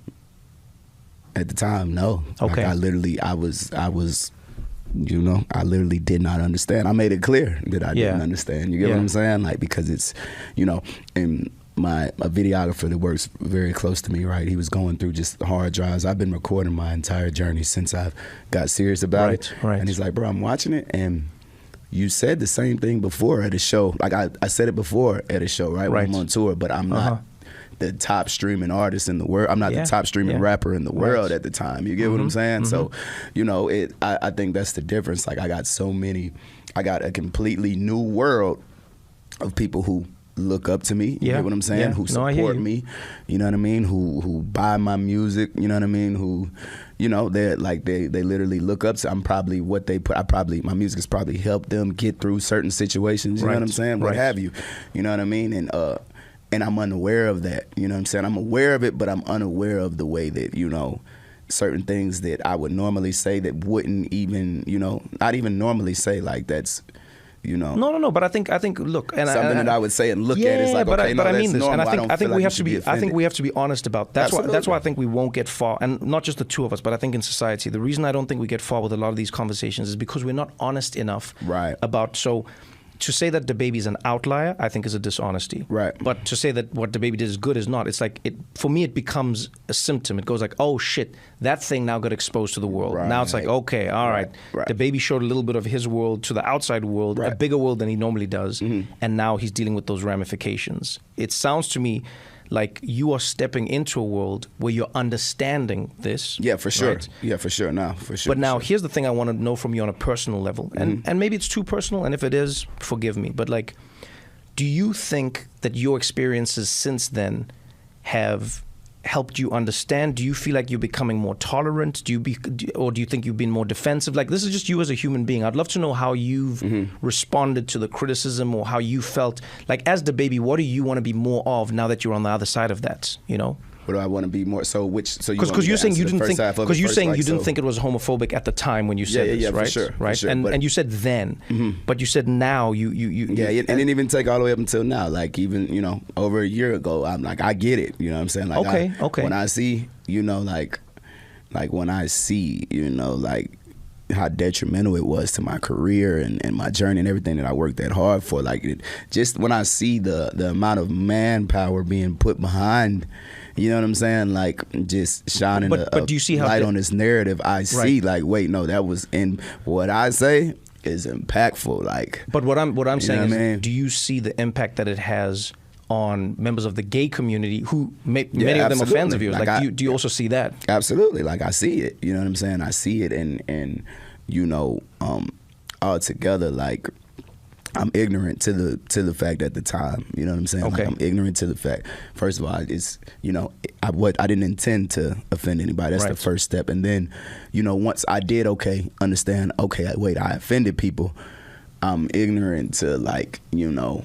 no. Okay. Like I was, you know, I literally did not understand. I made it clear that I didn't understand. You get what I'm saying? Like, because it's, you know, and a videographer that works very close to me, right? He was going through just hard drives. I've been recording my entire journey since I got serious about it. Right. And he's like, bro, I'm watching it, and you said the same thing before at a show. Like, I said it before at a show, right? When I'm on tour, but I'm not the top streaming artist in the world. I'm not the top streaming rapper in the world at the time. You get what I'm saying? So, you know, I think that's the difference. Like, I got a completely new world of people who look up to me, you get what I'm saying? Who support me, you know what I mean? Who buy my music, you know what I mean? Who, you know, they literally look up to. I'm probably what they put. My music has probably helped them get through certain situations, you know what I'm saying? What have you, you know what I mean? And I'm unaware of that, you know what I'm saying? I'm aware of it, but I'm unaware of the way that, you know, certain things that I would normally say that wouldn't even, you know, not even normally say, like, that's, you know. No. But I think, look, and something that I would say and look at is like, okay, no, I that's mean this, normal. and I think we have to be. I think we have to be honest about. That's why I think we won't get far, and not just the two of us, but I think in society, the reason I don't think we get far with a lot of these conversations is because we're not honest enough about. So, to say that DaBaby is an outlier, I think is a dishonesty. Right. But to say that what DaBaby did is good is not. It's like, for me, it becomes a symptom. It goes like, oh shit, that thing now got exposed to the world. Right. Now it's like, okay, all right. DaBaby showed a little bit of his world to the outside world, a bigger world than he normally does, and now he's dealing with those ramifications. It sounds to me like you are stepping into a world where you're understanding this. Yeah, for sure. Right? Yeah, for sure. No, for sure. But now here's the thing I want to know from you on a personal level. And maybe it's too personal, and if it is, forgive me. But like, do you think that your experiences since then have helped you understand? Do you feel like you're becoming more tolerant? Or do you think you've been more defensive? Like, this is just you as a human being. I'd love to know how you've responded to the criticism, or how you felt. Like, as DaBaby, what do you want to be more of now that you're on the other side of that, you know? What do I want to be more? So because you're saying you didn't think, because you're saying you didn't think it was homophobic at the time when you said this, right? For sure, right. For sure, and you said then, but you said now you it didn't even take all the way up until now. Like, even, you know, over a year ago, I'm like, I get it. You know what I'm saying? Like, okay. When I see, you know, like when I see, you know, like how detrimental it was to my career and my journey and everything that I worked that hard for. Like, just when I see the amount of manpower being put behind, you know what I'm saying? Like, just shining but do you see how light on this narrative, I see, like, wait, no, that was in what I say is impactful. Like, but what I'm saying is, do you see the impact that it has on members of the gay community who many of them are fans of yours? Like, do you also see that? Absolutely. Like, I see it. You know what I'm saying? I see it, and you know, altogether, like, I'm ignorant to the fact at the time. You know what I'm saying? Okay. Like, I'm ignorant to the fact. First of all, it's, you know, I didn't intend to offend anybody. That's the first step. And then, you know, once I did understand, wait, I offended people, I'm ignorant to, like, you know,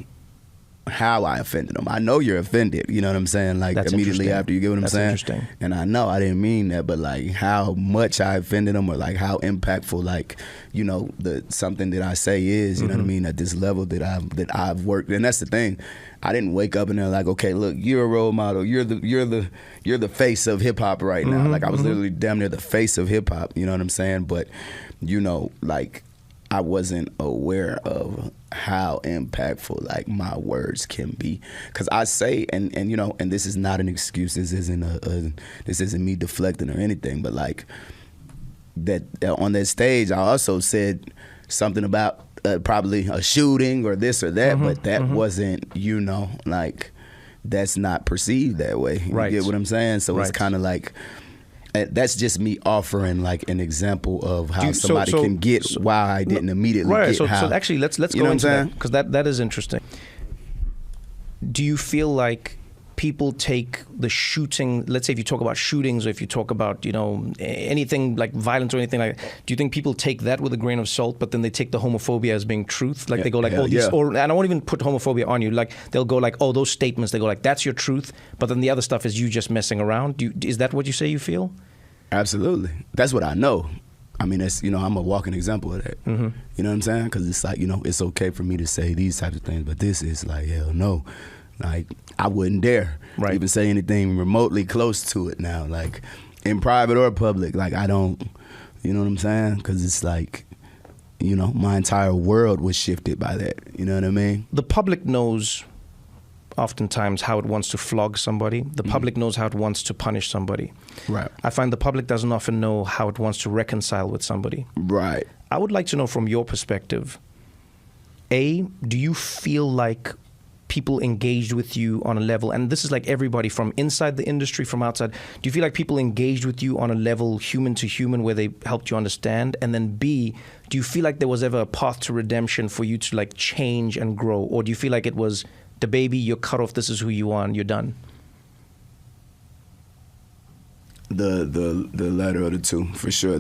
how I offended them. I know you're offended, you know what I'm saying? Like, that's immediately after, you get what I'm saying? Interesting. And I know I didn't mean that, but like how much I offended them, or like how impactful, like, you know, something that I say is, you know what I mean, at this level that I've worked. And that's the thing. I didn't wake up and they're like, okay, look, you're a role model. You're the face of hip hop right now. Like, I was literally damn near the face of hip hop, you know what I'm saying? But, you know, like, I wasn't aware of how impactful, like, my words can be. Because I say, and you know, and this is not an excuse, this isn't me deflecting or anything, but like, that on that stage, I also said something about probably a shooting or this or that, but that wasn't, you know, like, that's not perceived that way. You Right. get what I'm saying? So it's Right. kind of like, that's just me offering like an example of how Do you- somebody can get why I didn't immediately Right. get So, how. so actually, let's You go know what into I'm that saying? because that is interesting. Do you feel like people take the shooting? Let's say if you talk about shootings, or if you talk about anything like violence or anything like that, do you think people take that with a grain of salt, but then they take the homophobia as being truth? Like they go like, hell oh, these, yeah. or and I won't even put homophobia on you. Like they'll go like, oh, those statements. They go like, that's your truth, but then the other stuff is you just messing around. Is that what you say you feel? Absolutely. That's what I know. I mean, that's, I'm a walking example of that. Mm-hmm. You know what I'm saying? Because it's like, it's okay for me to say these types of things, but this is like, hell no. Like, I wouldn't dare even say anything remotely close to it now, like in private or public. Like, I don't, you know what I'm saying? Because it's like, my entire world was shifted by that. You know what I mean? The public knows oftentimes how it wants to flog somebody. The public knows how it wants to punish somebody. Right. I find the public doesn't often know how it wants to reconcile with somebody. Right. I would like to know from your perspective, A, do you feel like people engaged with you on a level, and this is like everybody from inside the industry, from outside, do you feel like people engaged with you on a level human to human where they helped you understand? And then B, do you feel like there was ever a path to redemption for you to like change and grow? Or do you feel like it was DaBaby, you're cut off, this is who you are, and you're done? The latter of the two, for sure.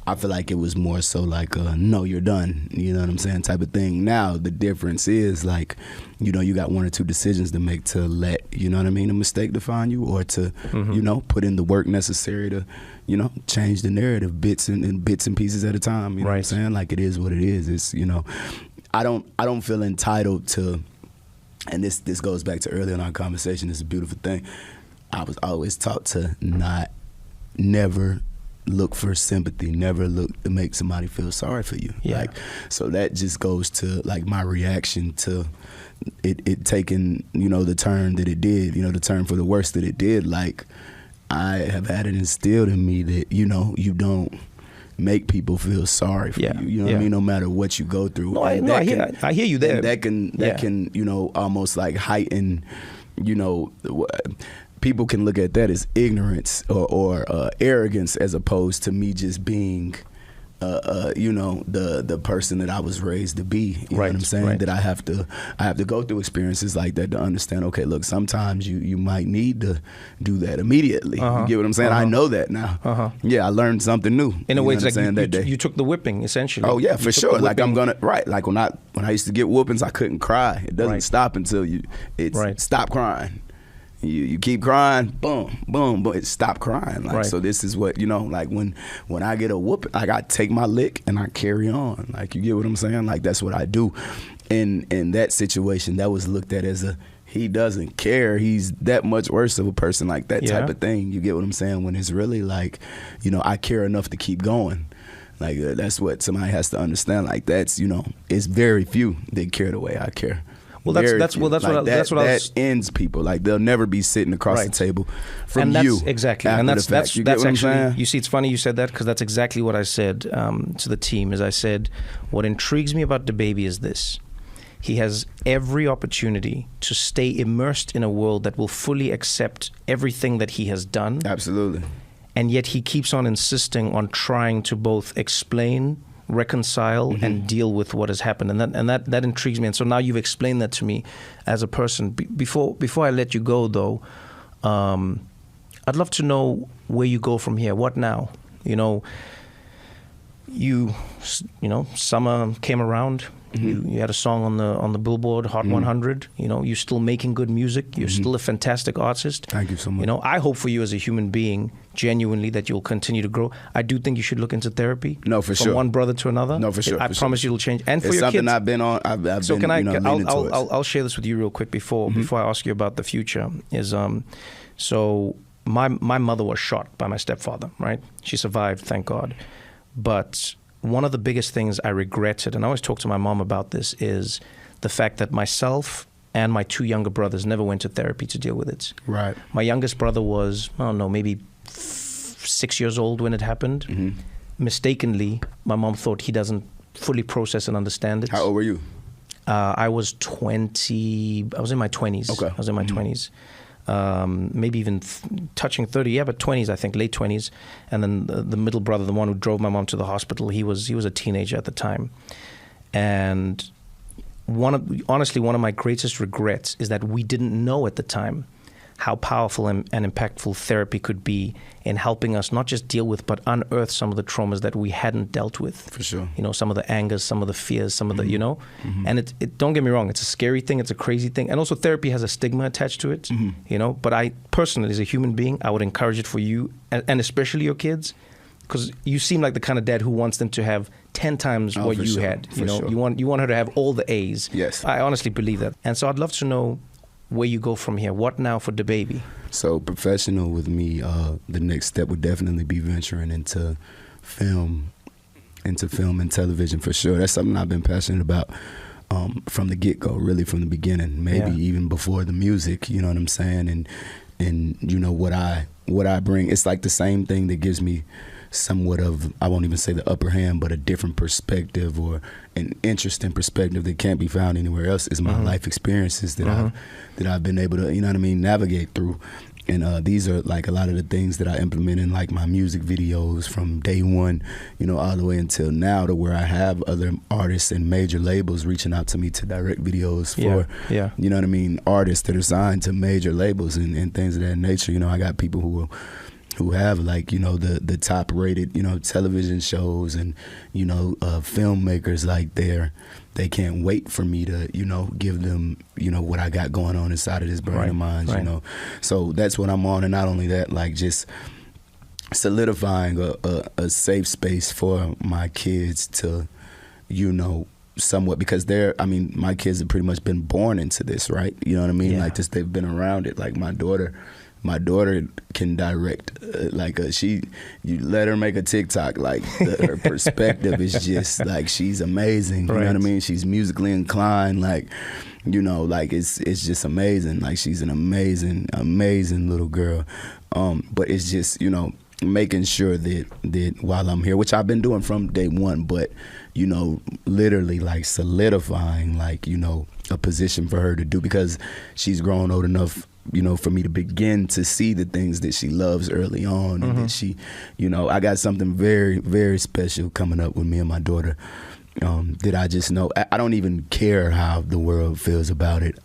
I feel like it was more so like no, you're done, you know what I'm saying, type of thing. Now the difference is like, you got one or two decisions to make to let, you know what I mean, a mistake define you, or to put in the work necessary to change the narrative bits and pieces at a time. You know what I'm saying? Like, it is what it is. It's I don't feel entitled to, and this goes back to earlier in our conversation. It's a beautiful thing. I was always taught to never look for sympathy, never look to make somebody feel sorry for you. Yeah. Like, so that just goes to like my reaction to it taking, the turn that it did, the turn for the worse that it did. Like, I have had it instilled in me that, you don't make people feel sorry for you. You know what I mean? No matter what you go through. No, I hear you there. That can almost like heighten, people can look at that as ignorance or arrogance, as opposed to me just being, the person that I was raised to be. You know what I'm saying? Right. That I have to go through experiences like that to understand. Okay, look, sometimes you might need to do that immediately. You get what I'm saying? I know that now. Yeah, I learned something new. In a way, it's like that day. you took the whipping, essentially. Oh yeah, for sure. Like, I'm gonna like when I used to get whoopings, I couldn't cry. It doesn't stop until stop crying. You keep crying, boom, boom, but stop crying. Like, so this is what, like when I get a whooping, I got to take my lick and I carry on. Like, you get what I'm saying? Like, that's what I do. In that situation, that was looked at as he doesn't care. He's that much worse of a person, like that type of thing. You get what I'm saying? When it's really like, I care enough to keep going. Like, that's what somebody has to understand. Like, that's, it's very few that care the way I care. Well, that's what that ends people. Like, they'll never be sitting across the table from and that's, you. Exactly, and that's actually. You see, it's funny you said that, because that's exactly what I said to the team. Is I said, what intrigues me about DaBaby is this: he has every opportunity to stay immersed in a world that will fully accept everything that he has done. Absolutely, and yet he keeps on insisting on trying to both explain, reconcile, and deal with what has happened, and that intrigues me. And so now you've explained that to me as a person. Before I let you go, though, I'd love to know where you go from here. What now? Summer came around. You had a song on the Billboard Hot 100. You're still making good music. You're still a fantastic artist. Thank you so much. I hope for you as a human being, genuinely, that you'll continue to grow. I do think you should look into therapy. No, for sure. From one brother to another. No, for sure. I promise you it'll change. And for it's your something kids. I've been on. I've so been, I'll share this with you real quick before I ask you about the future. So my mother was shot by my stepfather. Right, she survived, thank God. But one of the biggest things I regretted, and I always talk to my mom about this, is the fact that myself and my two younger brothers never went to therapy to deal with it. Right. My youngest brother was, I don't know, maybe 6 years old when it happened. Mistakenly, my mom thought he doesn't fully process and understand it. How old were you? I was 20. I was in my 20s. Okay. I was in my 20s. Maybe even touching 30. Yeah, but 20s, I think, late 20s. And then the middle brother, the one who drove my mom to the hospital, he was a teenager at the time. And honestly, one of my greatest regrets is that we didn't know at the time how powerful and impactful therapy could be in helping us not just deal with, but unearth some of the traumas that we hadn't dealt with. For sure. You know, some of the angers, some of the fears, some of the, you know. And it don't get me wrong, it's a scary thing, it's a crazy thing. And also therapy has a stigma attached to it, you know. But I personally, as a human being, I would encourage it for you, and especially your kids, because you seem like the kind of dad who wants them to have 10 times what you sure. had. You For know, sure. you want her to have all the A's. Yes. I honestly believe that. And so I'd love to know where you go from here. What now for DaBaby? So professional with me, the next step would definitely be venturing into film and television for sure. That's something I've been passionate about from the get-go, really from the beginning, maybe even before the music, you know what I'm saying? And you know what I bring, it's like the same thing that gives me somewhat of, I won't even say the upper hand, but a different perspective or an interesting perspective that can't be found anywhere else is my life experiences that I've been able to, you know what I mean, navigate through. And these are like a lot of the things that I implement in like my music videos from day one, you know, all the way until now, to where I have other artists and major labels reaching out to me to direct videos for, you know what I mean, artists that are signed to major labels and things of that nature. You know, I got people who have like, you know, the top rated, you know, television shows and, you know, filmmakers like they can't wait for me to, you know, give them, you know, what I got going on inside of this brain of mine, you know. So that's what I'm on. And not only that, like just solidifying a safe space for my kids to, you know, somewhat, because my kids have pretty much been born into this, right? You know what I mean? Like just, they've been around it. Like my daughter can direct, you let her make a TikTok, like her perspective is just like, she's amazing. You know what I mean? She's musically inclined, like, you know, like it's just amazing. Like she's an amazing little girl. But it's just, you know, making sure that while I'm here, which I've been doing from day one, but, you know, literally like solidifying, like, you know, a position for her to do, because she's grown old enough, you know, for me to begin to see the things that she loves early on, and that she, you know, I got something very, very special coming up with me and my daughter, that I just know, I don't even care how the world feels about it,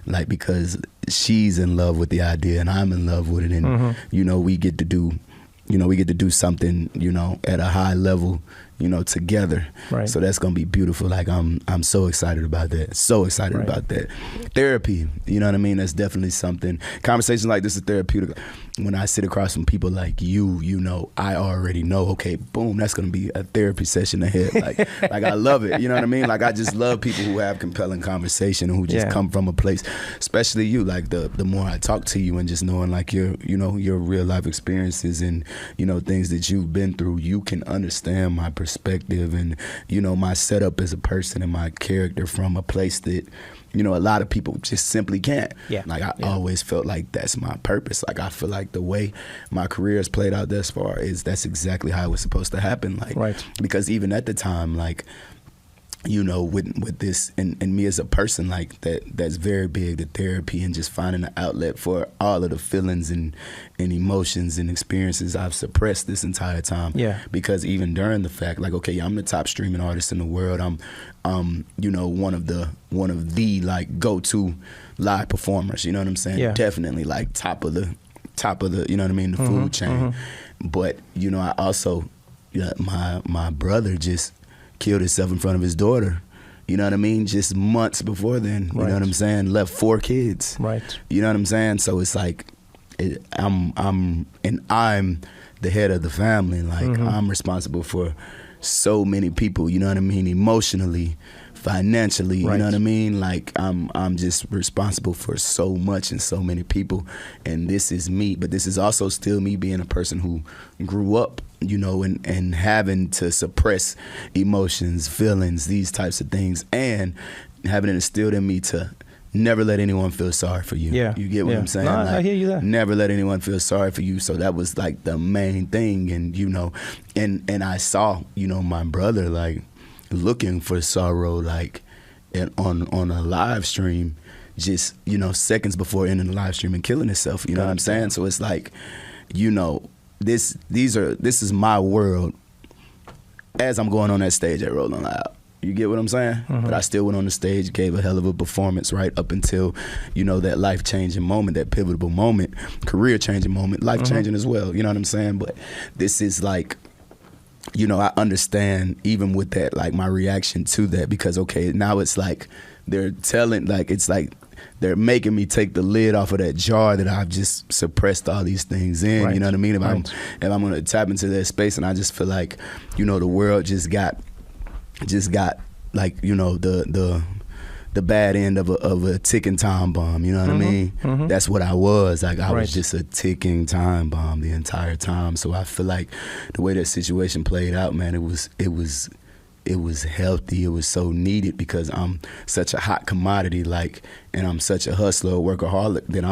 like, because she's in love with the idea and I'm in love with it, and you know, we get to do something, you know, at a high level, you know, together. Right. So that's gonna be beautiful. Like I'm so excited about that. So excited about that. Therapy, you know what I mean? That's definitely something. Conversations like this is therapeutic. When I sit across from people like you, you know, I already know, okay, boom, that's gonna be a therapy session ahead. Like I love it. You know what I mean? Like I just love people who have compelling conversation and who just come from a place, especially you, like the more I talk to you and just knowing like your real life experiences and, you know, things that you've been through, you can understand my perspective and, you know, my setup as a person and my character from a place that, you know, a lot of people just simply can't. Like I always felt like that's my purpose. Like I feel like the way my career has played out thus far is that's exactly how it was supposed to happen. Like, because even at the time, like, you know, with this and me as a person, like that's very big, the therapy and just finding an outlet for all of the feelings and emotions and experiences I've suppressed this entire time. Because even during the fact, like, okay, I'm the top streaming artist in the world. I'm you know, one of the like go-to live performers, you know what I'm saying? Definitely like top of the, you know what I mean, the food chain. But, you know, I also, my brother just killed himself in front of his daughter, you know what I mean, just months before then, you know what I'm saying, left 4 kids, you know what I'm saying. So it's like I'm the head of the family, like I'm responsible for so many people, you know what I mean, emotionally, financially, you know what I mean, like I'm just responsible for so much and so many people, and this is me, but this is also still me being a person who grew up, you know, and having to suppress emotions, feelings, these types of things, and having it instilled in me to never let anyone feel sorry for you. You get what I'm saying? No, like, I hear you there. Never let anyone feel sorry for you. So that was like the main thing, and you know, and I saw, you know, my brother like looking for sorrow, like on a live stream, just, you know, seconds before ending the live stream and killing himself. You know what I'm saying? So it's like, you know, this is my world as I'm going on that stage at Rolling Loud. You get what I'm saying? But I still went on the stage, gave a hell of a performance right up until, you know, that life-changing moment, that pivotal moment, career-changing moment, life-changing as well. You know what I'm saying? But this is like, you know, I understand even with that, like my reaction to that, because, okay, now it's like they're telling, like, it's like they're making me take the lid off of that jar that I've just suppressed all these things in. You know what I mean? If I'm going to tap into that space, and I just feel like, you know, the world just got like, you know, the bad end of a ticking time bomb. You know what I mean? That's what I was. Like, I was just a ticking time bomb the entire time. So I feel like the way that situation played out, man, it was healthy. It was so needed, because I'm such a hot commodity, like, and I'm such a hustler, a workaholic, that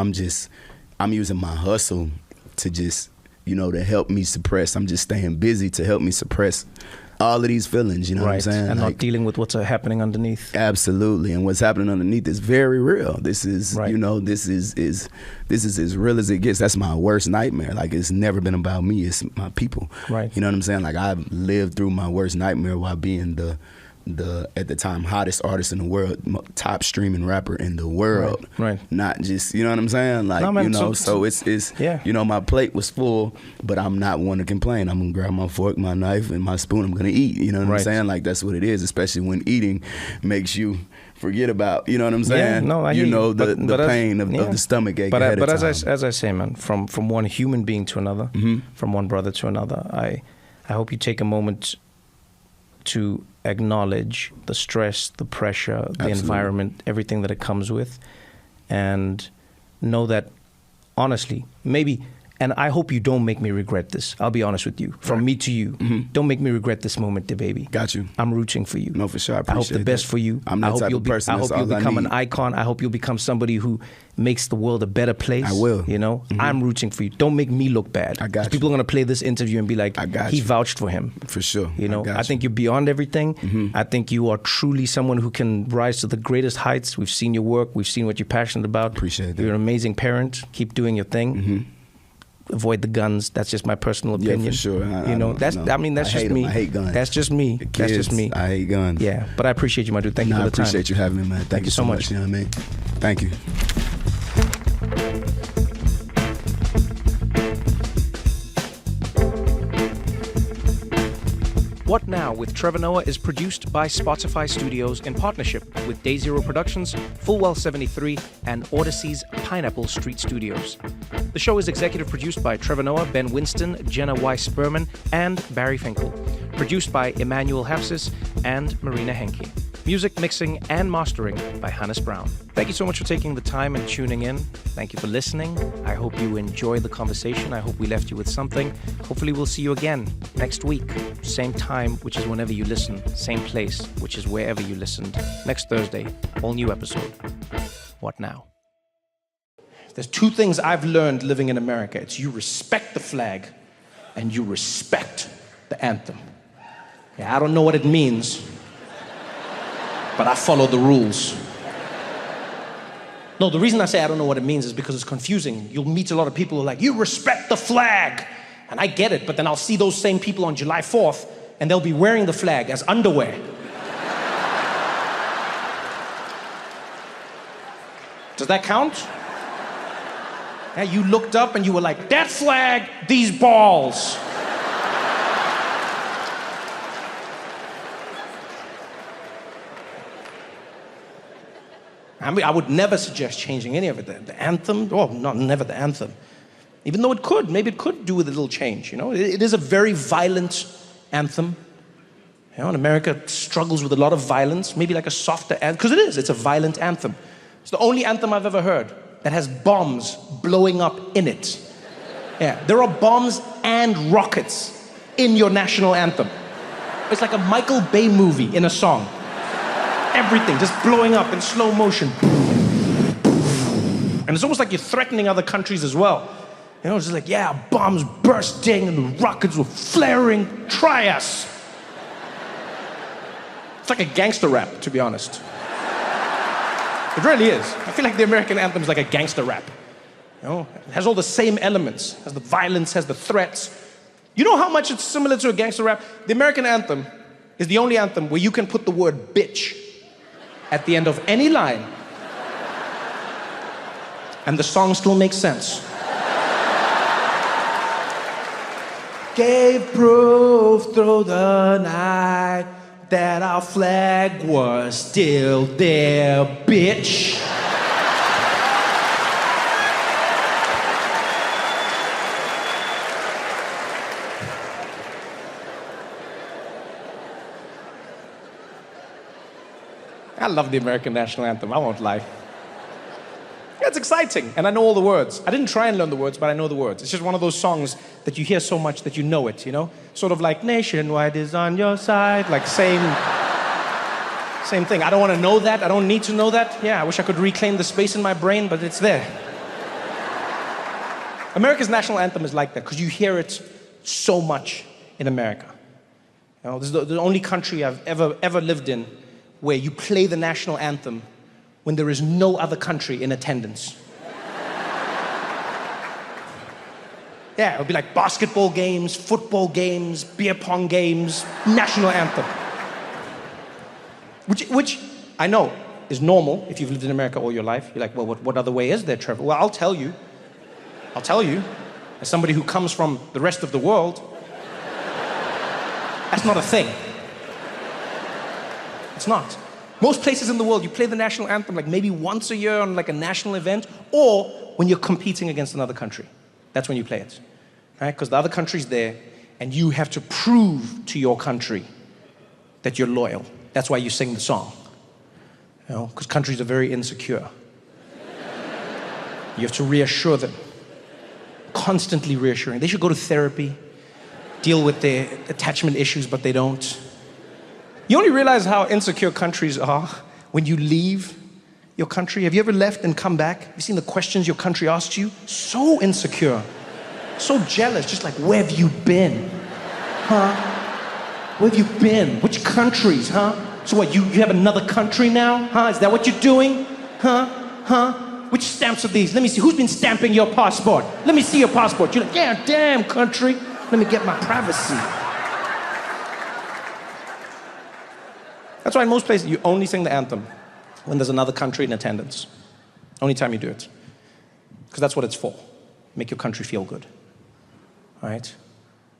I'm using my hustle to just, you know, to help me suppress. I'm just staying busy to help me suppress all of these feelings, you know what I'm saying? And like, not dealing with what's happening underneath. Absolutely. And what's happening underneath is very real. This is, you know, this is as real as it gets. That's my worst nightmare. Like, it's never been about me. It's my people. Right. You know what I'm saying? Like, I've lived through my worst nightmare while being the at the time hottest artist in the world, top streaming rapper in the world. Right. Not just, you know what I'm saying? Like, no, man, you know, so it's you know, my plate was full, but I'm not one to complain. I'm gonna grab my fork, my knife, and my spoon. I'm gonna eat. You know what I'm saying? Like, that's what it is, especially when eating makes you forget about, you know what I'm saying? Yeah, no, I you hear know, you. the pain of the stomach ache. But as I say, man, from one human being to another, from one brother to another, I hope you take a moment to acknowledge the stress, the pressure, the environment, everything that it comes with, and know that, honestly, maybe, and I hope you don't make me regret this. I'll be honest with you. From me to you, don't make me regret this moment, DaBaby. Got you. I'm rooting for you. No, for sure. I appreciate hope the best that. for you. I'm that type of person. I hope you'll become an icon. I hope you'll become somebody who makes the world a better place. I will. You know, I'm rooting for you. Don't make me look bad. I got you. People are gonna play this interview and be like, he vouched for him. For sure. You know, I think you're beyond everything. I think you are truly someone who can rise to the greatest heights. We've seen your work. We've seen what you're passionate about. Appreciate that. You're an amazing parent. Keep doing your thing. Avoid the guns. That's just my personal opinion. Yeah, for sure. You know, that's just me. I hate guns. That's just me. That's just me. I hate guns. Yeah, but I appreciate you, my dude. Thank you for the time. I appreciate you having me, man. Thank you so much. You know what I mean? Thank you. What Now with Trevor Noah is produced by Spotify Studios in partnership with Day Zero Productions, Fullwell 73, and Odyssey's Pineapple Street Studios. The show is executive produced by Trevor Noah, Ben Winston, Jenna Weiss-Berman, and Barry Finkel. Produced by Emmanuel Hafsis and Marina Henke. Music mixing and mastering by Hannes Brown. Thank you so much for taking the time and tuning in. Thank you for listening. I hope you enjoyed the conversation. I hope we left you with something. Hopefully we'll see you again next week. Same time, which is whenever you listen. Same place, which is wherever you listened. Next Thursday, all new episode. What Now? There's two things I've learned living in America. It's you respect the flag and you respect the anthem. Yeah, I don't know what it means, but I follow the rules. No, the reason I say I don't know what it means is because it's confusing. You'll meet a lot of people who are like, you respect the flag. And I get it, but then I'll see those same people on July 4th and they'll be wearing the flag as underwear. Does that count? Yeah, you looked up and you were like, that flag, these balls. I mean, I would never suggest changing any of it. The anthem, never the anthem. Even though maybe it could do with a little change, you know? It is a very violent anthem. You know, and America struggles with a lot of violence, maybe like a softer anthem, because it's a violent anthem. It's the only anthem I've ever heard that has bombs blowing up in it. Yeah, there are bombs and rockets in your national anthem. It's like a Michael Bay movie in a song. Everything just blowing up in slow motion. And it's almost like you're threatening other countries as well. You know, it's just like, yeah, bombs bursting and the rockets were flaring. Try us. It's like a gangster rap, to be honest. It really is. I feel like the American anthem is like a gangster rap. You know, it has all the same elements. It has the violence, has the threats. You know how much it's similar to a gangster rap? The American anthem is the only anthem where you can put the word bitch at the end of any line, and the song still makes sense. Gave proof through the night that our flag was still there, bitch. I love the American national anthem, I won't lie. Yeah, it's exciting, and I know all the words. I didn't try and learn the words, but I know the words. It's just one of those songs that you hear so much that you know it, you know? Sort of like, nationwide is on your side, like same thing. I don't want to know that, I don't need to know that. Yeah, I wish I could reclaim the space in my brain, but it's there. America's national anthem is like that, because you hear it so much in America. You know, this is the only country I've ever lived in where you play the national anthem when there is no other country in attendance. Yeah, it would be like basketball games, football games, beer pong games, national anthem. Which I know is normal if you've lived in America all your life. You're like, well, what other way is there, Trevor? Well, I'll tell you, as somebody who comes from the rest of the world, that's not a thing. It's not. Most places in the world, you play the national anthem like maybe once a year on like a national event, or when you're competing against another country. That's when you play it, right? Because the other country's there, and you have to prove to your country that you're loyal. That's why you sing the song, you know, because countries are very insecure. You have to reassure them, constantly reassuring. They should go to therapy, deal with their attachment issues, but they don't. You only realize how insecure countries are when you leave your country. Have you ever left and come back? Have you seen the questions your country asks you? So insecure, so jealous, just like, where have you been? Huh? Where have you been? Which countries, huh? So what, you have another country now? Huh? Is that what you're doing? Huh? Which stamps are these? Let me see, who's been stamping your passport? Let me see your passport. You're like, yeah, damn country. Let me get my privacy. That's why in most places you only sing the anthem when there's another country in attendance. Only time you do it. Because that's what it's for. Make your country feel good. All right?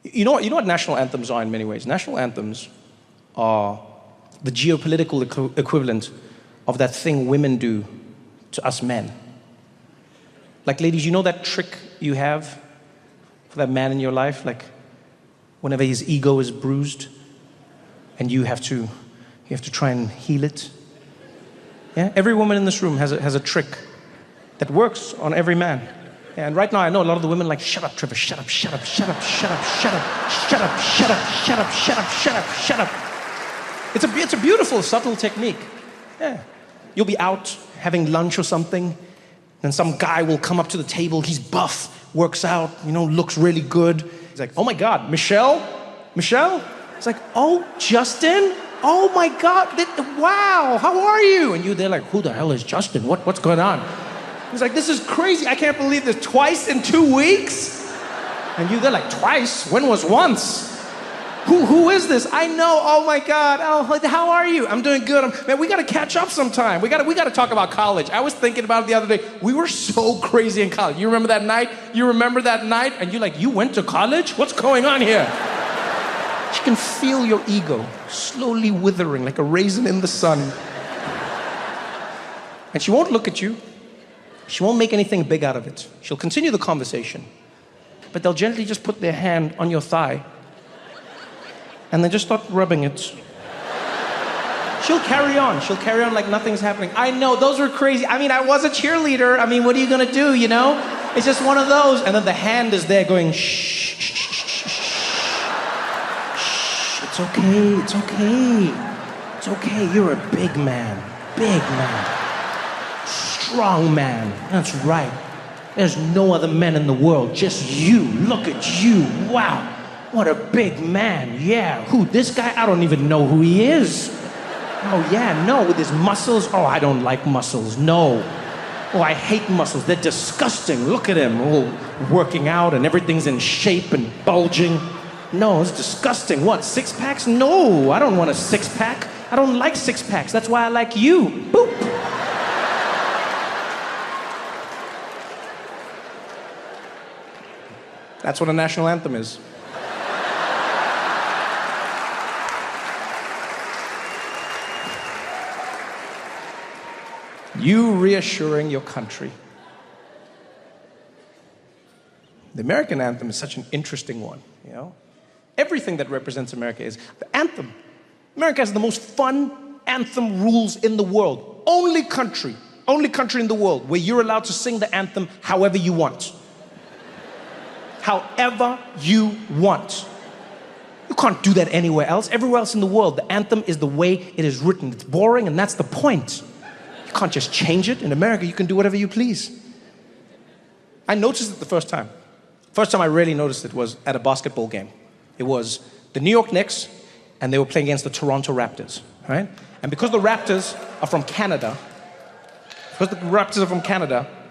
You know what national anthems are in many ways? National anthems are the geopolitical equivalent of that thing women do to us men. Like, ladies, you know that trick you have for that man in your life? Like, whenever his ego is bruised and you have to try and heal it. Yeah? Every woman in this room has a trick that works on every man. Yeah, and right now I know a lot of the women are like, shut up, Trevor, shut up, shut up, shut up, shut up, shut up, shut up, shut up, shut up, shut up, shut up, shut up. It's a beautiful, subtle technique. Yeah. You'll be out having lunch or something, and some guy will come up to the table, he's buff, works out, you know, looks really good. He's like, oh my God, Michelle? It's like, oh, Justin? Oh my God, wow, how are you? And they're like, who the hell is Justin? What's going on? He's like, this is crazy, I can't believe this, twice in 2 weeks? And they're like, twice? When was once? Who is this? I know, oh my God, oh, how are you? I'm doing good, man, we gotta catch up sometime. We gotta talk about college. I was thinking about it the other day. We were so crazy in college. You remember that night? And you're like, you went to college? What's going on here? She can feel your ego slowly withering like a raisin in the sun. And she won't look at you. She won't make anything big out of it. She'll continue the conversation, but they'll gently just put their hand on your thigh and then just start rubbing it. She'll carry on like nothing's happening. I know, those were crazy. I mean, I was a cheerleader. I mean, what are you gonna do, you know? It's just one of those. And then the hand is there going, shh, shh, shh, shh, shh. It's okay, it's okay. It's okay, you're a big man. Strong man, that's right. There's no other men in the world, just you. Look at you, wow. What a big man, yeah. Who, this guy? I don't even know who he is. Oh, yeah, no, with his muscles. Oh, I don't like muscles, no. Oh, I hate muscles. They're disgusting. Look at him, all working out and everything's in shape and bulging. No, it's disgusting. What, six-packs? No, I don't want a six-pack. I don't like six-packs. That's why I like you. Boop. That's what a national anthem is. You reassuring your country. The American anthem is such an interesting one, you know? Everything that represents America is the anthem. America has the most fun anthem rules in the world. Only country in the world where you're allowed to sing the anthem however you want. However you want. You can't do that anywhere else. Everywhere else in the world, the anthem is the way it is written. It's boring, and that's the point. You can't just change it. In America, you can do whatever you please. I noticed it the first time. First time I really noticed it was at a basketball game. It was the New York Knicks, and they were playing against the Toronto Raptors, right? And because the Raptors are from Canada,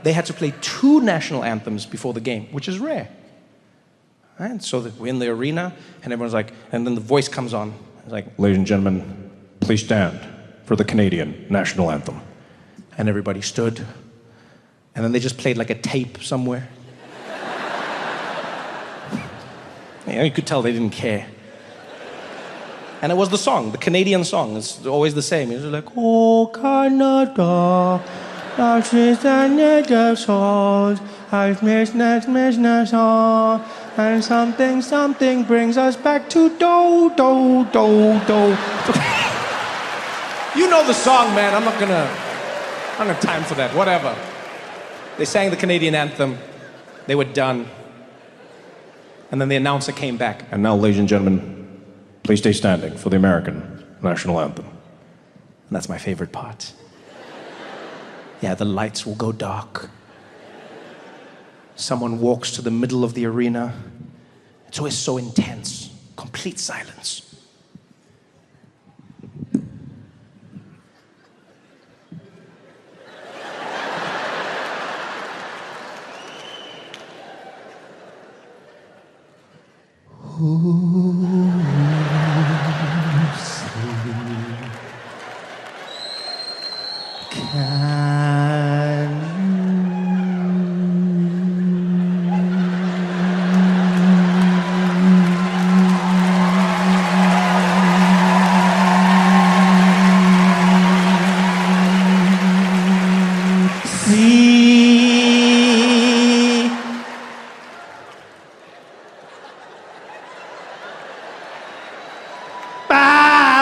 they had to play 2 national anthems before the game, which is rare. Right? So that we're in the arena, and everyone's like, and then the voice comes on. It's like, ladies and gentlemen, please stand for the Canadian national anthem. And everybody stood, and then they just played like a tape somewhere. You could tell they didn't care. And it was the song, the Canadian song. It's always the same. It's like, oh, Canada, that is the native song. I've missed song. And something brings us back to do. You know the song, man. I don't have time for that. Whatever. They sang the Canadian anthem. They were done. And then the announcer came back. And now, ladies and gentlemen, please stay standing for the American national anthem. And that's my favorite part. Yeah, the lights will go dark. Someone walks to the middle of the arena. It's always so intense. Complete silence.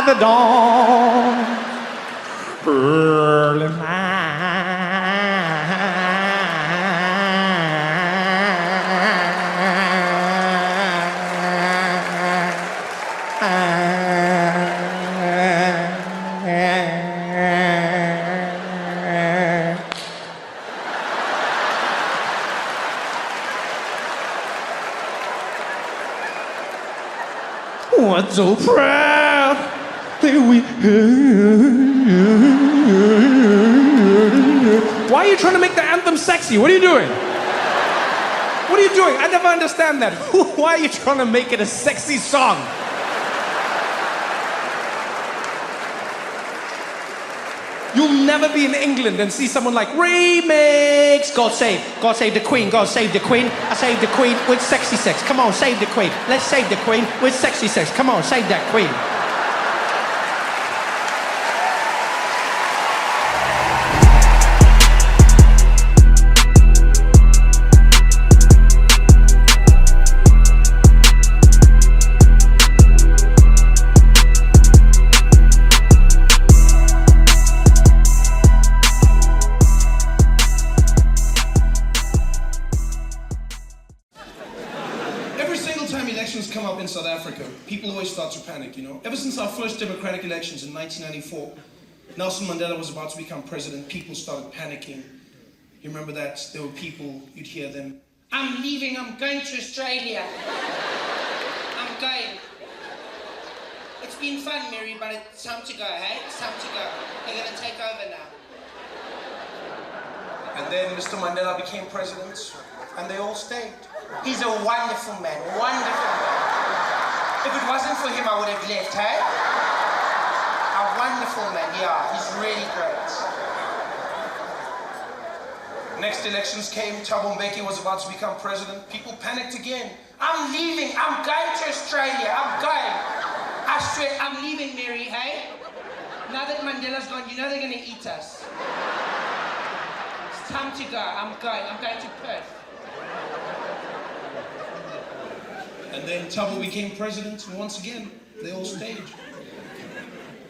The dawn, early What's so proud that we... Why are you trying to make the anthem sexy? What are you doing? What are you doing? I never understand that. Why are you trying to make it a sexy song? You'll never be in England and see someone like, remix! God save the Queen, God save the Queen. I save the Queen with sexy sex. Come on, save the Queen. Let's save the Queen with sexy sex. Come on, save that Queen. Come up in South Africa, people always start to panic, you know. Ever since our first democratic elections in 1994, Nelson Mandela was about to become president, people started panicking. You remember that? There were people, you'd hear them, I'm leaving, I'm going to Australia. I'm going. It's been fun, Mary, but it's time to go, hey? It's time to go. They're gonna take over now. And then Mr. Mandela became president, and they all stayed. He's a wonderful man, wonderful man. If it wasn't for him, I would have left, hey? A wonderful man, yeah, he's really great. Next elections came, Thabo Mbeki was about to become president. People panicked again. I'm leaving, I'm going to Australia, I'm going. I swear, I'm leaving, Mary, hey? Now that Mandela's gone, you know they're gonna eat us. It's time to go, I'm going to Perth. And then Thabo became president, and once again, they all stayed.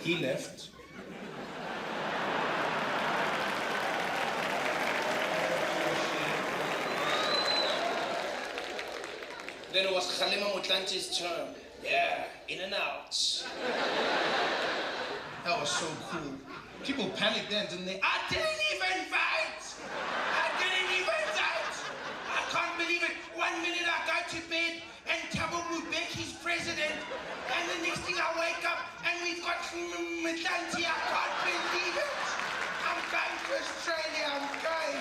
He left. Then it was Kgalema Motlante's turn. Yeah, in and out. That was so cool. People panicked then, didn't they? I didn't even fight! I didn't even fight! I can't believe it. 1 minute I go to bed and Thabo Mbeki's president, and the next thing I wake up and we've got Motlanthe. I can't believe it. I'm going to Australia, I'm going.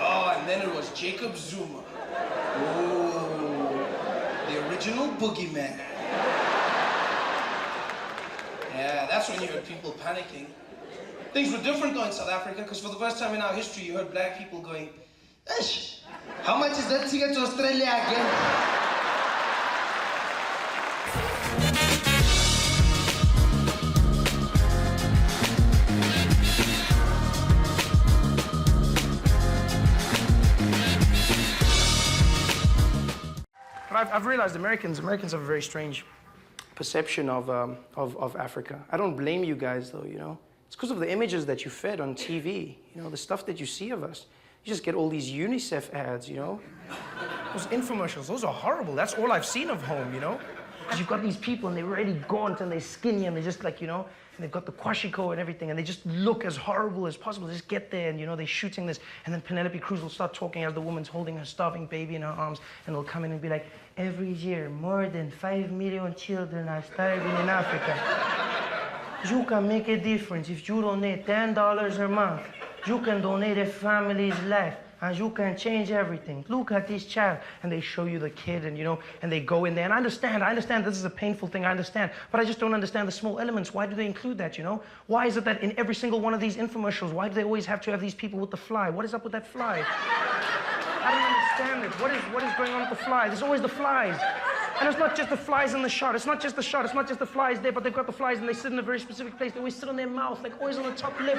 Oh, and then it was Jacob Zuma. Oh, the original boogeyman. Yeah, that's when you heard people panicking. Things were different though in South Africa, because for the first time in our history, you heard black people going, "Ish, how much is that ticket to Australia again?" But I've realized Americans have a very strange perception of Africa. I don't blame you guys though, you know. It's because of the images that you fed on TV, you know, the stuff that you see of us. You just get all these UNICEF ads, you know. Those infomercials, those are horrible. That's all I've seen of home, you know. Because you've got these people and they're really gaunt and they're skinny and they're just like, you know, and they've got the kwashiko and everything and they just look as horrible as possible. They just get there and, you know, they're shooting this. And then Penelope Cruz will start talking as the woman's holding her starving baby in her arms and they'll come in and be like, every year, more than 5 million children are starving in Africa. You can make a difference if you donate $10 a month. You can donate a family's life. And you can change everything. Look at this child. And they show you the kid and, you know, and they go in there. And I understand this is a painful thing, I understand. But I just don't understand the small elements. Why do they include that, you know? Why is it that in every single one of these infomercials, why do they always have to have these people with the fly? What is up with that fly? I don't understand it. What is going on with the fly? There's always the flies. And it's not just the flies in the shot. It's not just the shot. It's not just the flies there, but they've got the flies and they sit in a very specific place. They always sit on their mouth, like always on the top lip.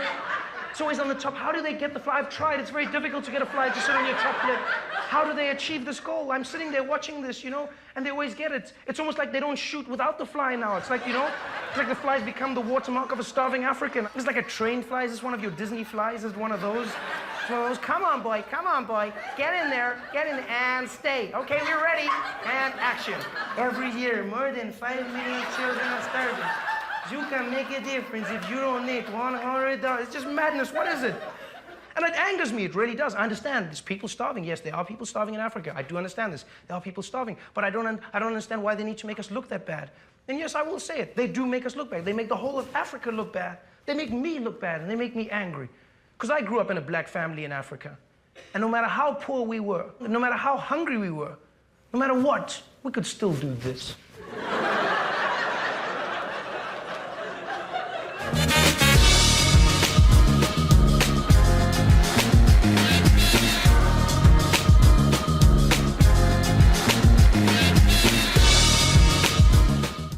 It's always on the top. How do they get the fly? I've tried. It's very difficult to get a fly to sit on your top lip. How do they achieve this goal? I'm sitting there watching this, you know, and they always get it. It's almost like they don't shoot without the fly now. It's like, you know, it's like the flies become the watermark of a starving African. It's like a trained fly. Is this one of your Disney flies? Is it one of those? Come on, boy, get in there, and stay. Okay, we're ready, and action. Every year, more than 5 million children are starving. You can make a difference if you donate $100. It's just madness, what is it? And it angers me, it really does. I understand, there's people starving. Yes, there are people starving in Africa. I do understand this. There are people starving, but I don't understand why they need to make us look that bad. And yes, I will say it, they do make us look bad. They make the whole of Africa look bad. They make me look bad, and they make me angry. Because I grew up in a black family in Africa. And no matter how poor we were, no matter how hungry we were, no matter what, we could still do this.